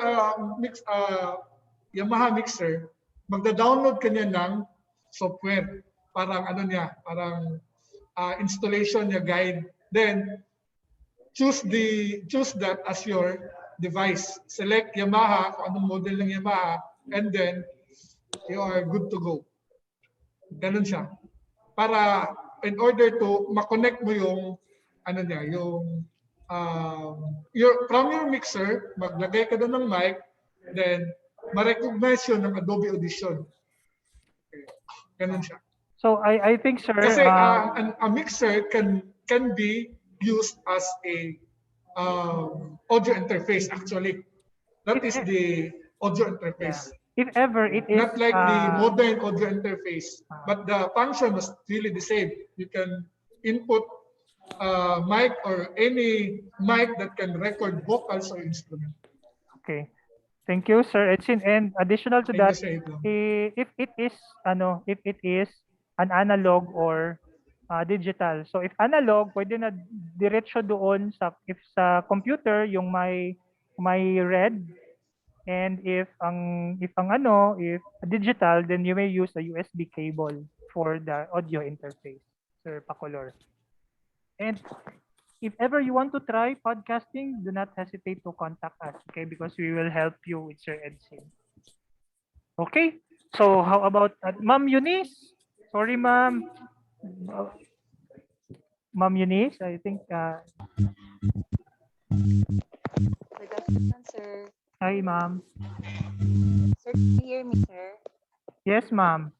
S4: Yamaha mixer, magda-download ka niya ng software. Parang ano niya, parang installation niya guide. Then, choose that as your device. Select Yamaha, kung anong model ng Yamaha, and then you are good to go. Ganun siya. Para in order to ma-connect mo yung ano niya, yung from your mixer, maglagay ka doon ng mic, then ma-recognize yun ng Adobe Audition. Okay. Ganun siya.
S1: So I think, sir,
S4: kasi a mixer can be used as a audio interface actually. That is the audio interface.
S1: If ever it is
S4: not like the modern audio interface, but the function was really the same. You can input mic or any mic that can record vocals or instrument.
S1: Okay. Thank you, Sir Edson. And additional to that, if it is an analog or digital. So if analog, pwede na diretso doon sa computer yung may red. And if digital, then you may use a USB cable for the audio interface, Sir Pacolor. And if ever you want to try podcasting, do not hesitate to contact us, okay? Because we will help you with Sir Edson. Okay, so how about Ma'am Eunice? Sorry, Ma'am. Ma'am Eunice, I think.
S10: Good afternoon, sir.
S1: Hi, Ma'am.
S10: Sir, can you hear me, sir?
S1: Yes, Ma'am.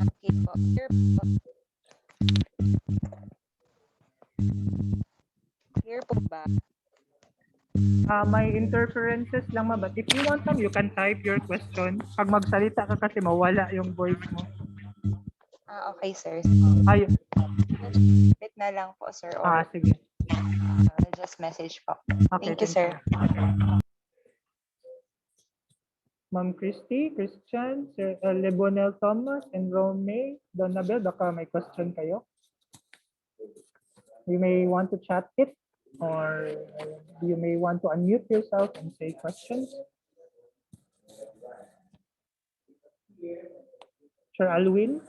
S10: Okay po. Sir, clear po ba?
S1: May interferences lang, Ma'am. But if you want them, you can type your question. Pag magsalita ka kasi mawala yung voice mo.
S10: Okay, sir.
S1: Ay.
S10: Wait na lang po, sir. Or,
S1: sige.
S10: Just message po.
S1: Okay,
S10: thank you, sir.
S1: Ma'am Christy, Christian, Sir Lebonel Thomas, and Rome Donabel, baka may question kayo? You may want to chat it, or you may want to unmute yourself and say questions. Sir Alwin?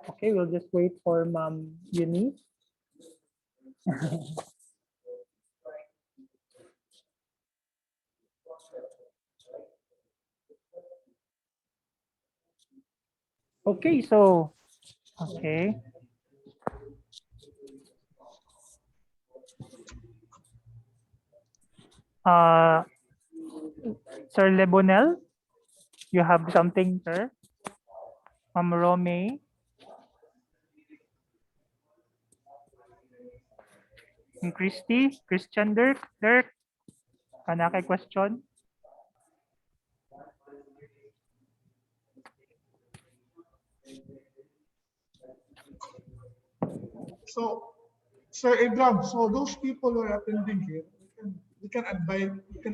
S1: Okay, we'll just wait for Ma'am Eunice. Okay, so, okay. Sir Lebonel, you have something, sir? Ma'am Rome? Christian Dirk, kana kay question?
S4: So, Sir Abraham, so those people who are attending here, we can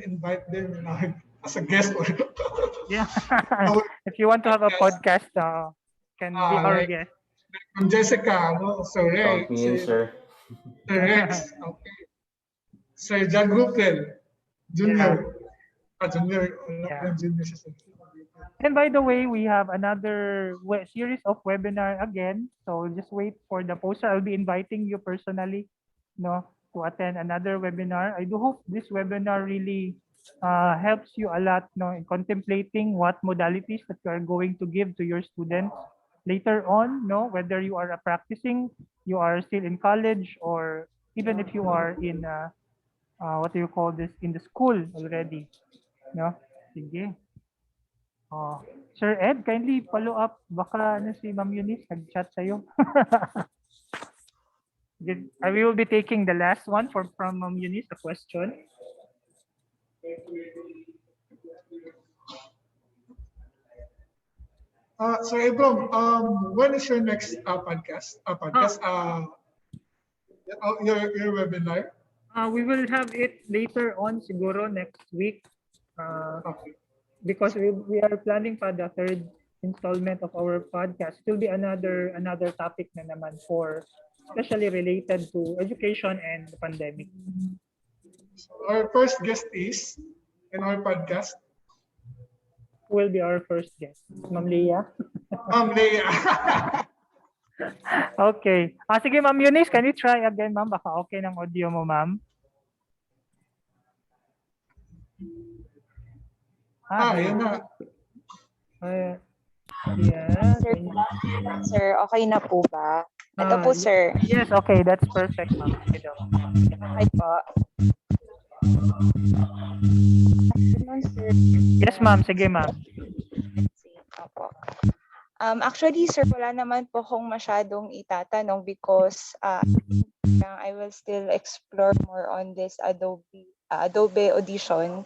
S4: invite them in as a guest or
S1: Yeah.
S4: our
S1: If you want to have a
S4: podcast.
S1: podcast, can be our
S4: Like
S1: guest.
S4: from Jessica, no? Sir
S5: Count
S4: Ray,
S5: me in, sir.
S4: Sir Rex, okay. Sir John Gruppel,
S1: Yeah.
S4: Junior. Junior, not
S1: Yeah.
S4: Junior siya.
S1: And by the way, we have another series of webinar again. So just wait for the poster. I'll be inviting you personally, to attend another webinar. I do hope this webinar really helps you a lot, in contemplating what modalities that you are going to give to your students later on, whether you are practicing, you are still in college, or even if you are in what do you call this, in the school already, no? Sige. Oh, Sir Ed, kindly follow up. Baka si Ma'am Eunice nag-chat sa'yo. We will be taking the last one from Ma'am Eunice, a question.
S4: Sir Abraham, when is your next podcast? Your webinar?
S1: We will have it later on, siguro next week.
S4: Okay.
S1: Because we are planning for the third installment of our podcast. It will be another topic na naman especially related to education and the pandemic.
S4: Our first guest is in our podcast.
S1: Who will be our first guest? Ma'am Leah?
S4: Ma'am Leah.
S1: Okay. Sige, Ma'am Eunice, can you try again, ma'am? Baka okay ng audio mo, ma'am.
S4: Yun na.
S1: Yeah.
S10: Sir, okay na po ba? Ito po, sir.
S1: Yes, okay. That's perfect, ma'am.
S10: Okay po.
S1: Yes, ma'am. Sige, ma'am.
S10: Opo. Actually, sir, wala naman po akong masyadong itatanong because I will still explore more on this Adobe Audition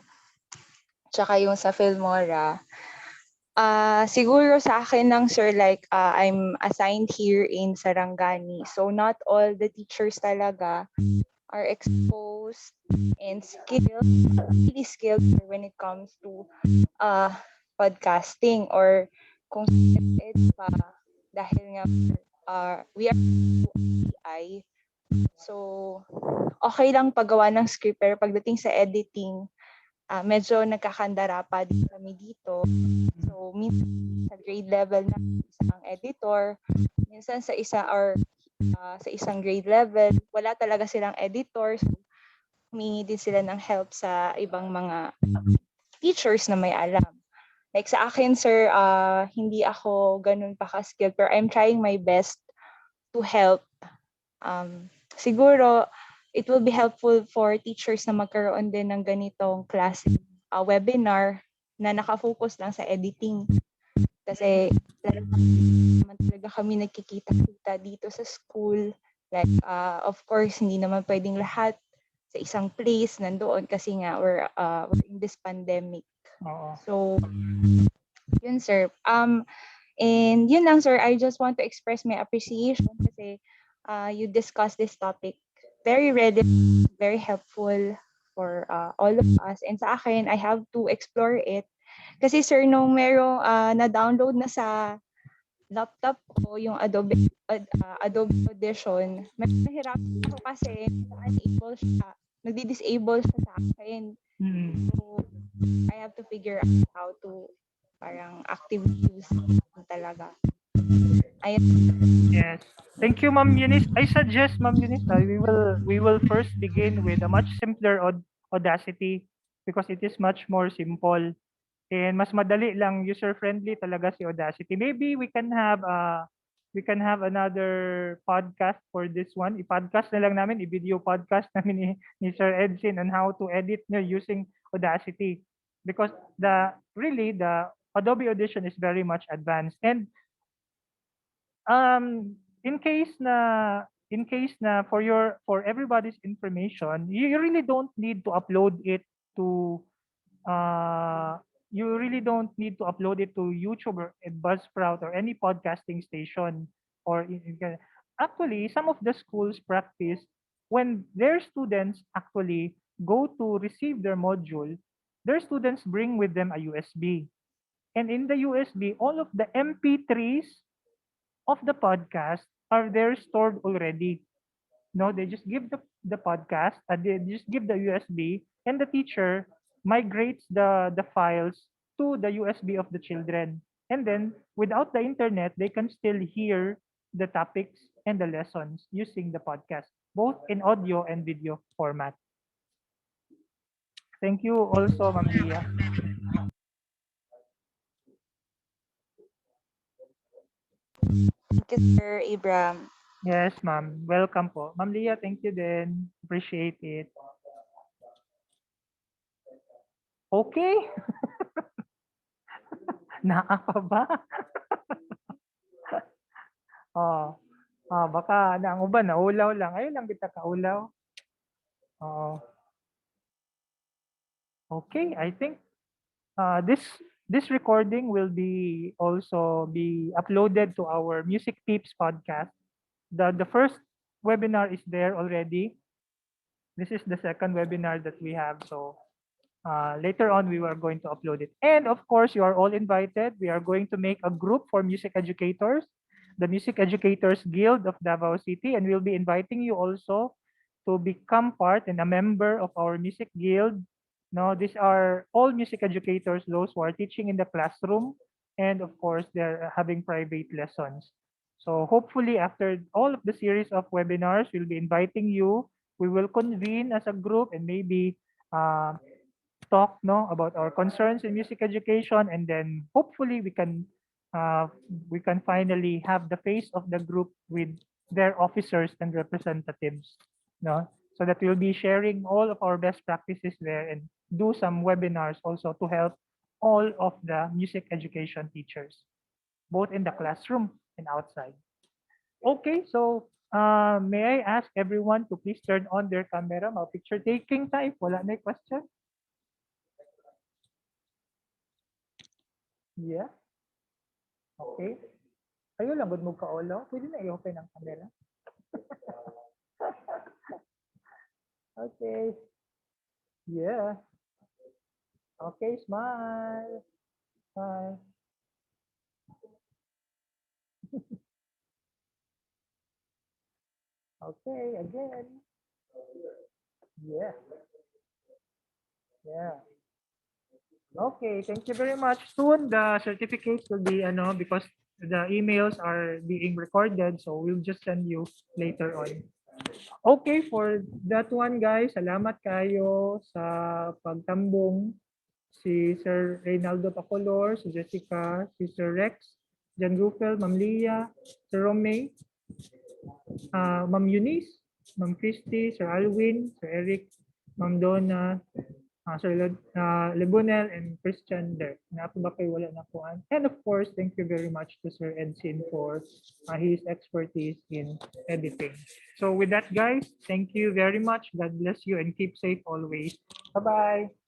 S10: tsaka yung sa Filmora. Siguro sa akin lang, sir, like I'm assigned here in Sarangani. So not all the teachers talaga are exposed and really skilled when it comes to podcasting or kung pa dahil nga we are AI. So okay lang paggawa ng script pero pagdating sa editing, medyo nagkakandara pa din kami dito. So, minsan sa grade level na isang editor, minsan sa sa isang grade level, wala talaga silang editor. So, humingi din sila ng help sa ibang mga teachers na may alam. Like sa akin, sir, hindi ako ganun pa ka-skilled, pero I'm trying my best to help. Siguro, it will be helpful for teachers na magkaroon din ng ganitong klase webinar na nakafocus lang sa editing. Kasi naman talaga kami nagkikita-kita dito sa school. Like, of course, hindi naman pwedeng lahat sa isang place nandoon kasi nga we're in this pandemic. So, yun, sir. And yun lang, sir. I just want to express my appreciation kasi you discussed this topic very relevant, very helpful for all of us. And sa akin, I have to explore it. Kasi sir, nung merong na-download na sa laptop ko yung Adobe Audition, medyo nahirapan ako kasi unable siya, nagdi-disable siya sa akin. So, I have to figure out how to parang actively use it talaga.
S1: Yes. Thank you, Ma'am Eunice. I suggest, Ma'am Eunice, we will first begin with a much simpler Audacity because it is much more simple and mas madali lang, user-friendly talaga si Audacity. Maybe we can have another podcast for this one. I-podcast na lang namin, i-video podcast namin ni Sir Edsin on how to edit using Audacity because the Adobe Audition is very much advanced. And in case na in case na for everybody's information, you really don't need to upload it to you really don't need to upload it to YouTube or Buzzsprout or any podcasting station or actually some of the schools practice when their students actually go to receive their module, their students bring with them a USB. And in the USB, all of the MP3s of the podcast are there stored already. No, they just give the podcast, they just give the USB, and the teacher migrates the files to the USB of the children. And then, without the internet, they can still hear the topics and the lessons using the podcast, both in audio and video format. Thank you also, Ma'am Lia.
S10: Thank you, Sir Abram.
S1: Yes, ma'am. Welcome po. Ma'am Lia, thank you din. Appreciate it. Okay. Naa pa ba? Oh, baka na ang uban naulaw lang. Ayun lang kita kaulaw. Oh. Okay, I think this recording will be also be uploaded to our Music Peeps podcast. The first webinar is there already. This is the second webinar that we have. So later on, we are going to upload it. And of course, you are all invited. We are going to make a group for music educators, the Music Educators Guild of Davao City. And we'll be inviting you also to become part and a member of our music guild. No, these are all music educators, those who are teaching in the classroom. And of course, they're having private lessons. So hopefully after all of the series of webinars, we'll be inviting you. We will convene as a group and maybe talk about our concerns in music education, and then hopefully we can finally have the face of the group with their officers and representatives, so that we'll be sharing all of our best practices there and do some webinars also to help all of the music education teachers, both in the classroom and outside. Okay, so may I ask everyone to please turn on their camera? Picture taking time. Wala na yung question? Yeah. Okay. Ayun lang, good mo ka-olo. Pwede na i-open ang camera. Okay. Yeah. Okay, smile. Smile. Okay, again. Yeah. Yeah. Okay, thank you very much. Soon the certificates will be because the emails are being recorded, so we'll just send you later on. Okay, for that one guys, salamat kayo sa pagtambong. Si Sir Reynaldo Pacolor, si Jessica, si Sir Rex, Jan Rufel, Ma'am Lia, Sir Romay, Ma'am Eunice, Ma'am Christy, Sir Alwin, Sir Eric, Ma'am Donna, Sir Lebonel, and Christian Dirk. Ba kayo wala na po? And of course, thank you very much to Sir Edsin for his expertise in editing. So with that, guys, thank you very much. God bless you and keep safe always. Bye-bye.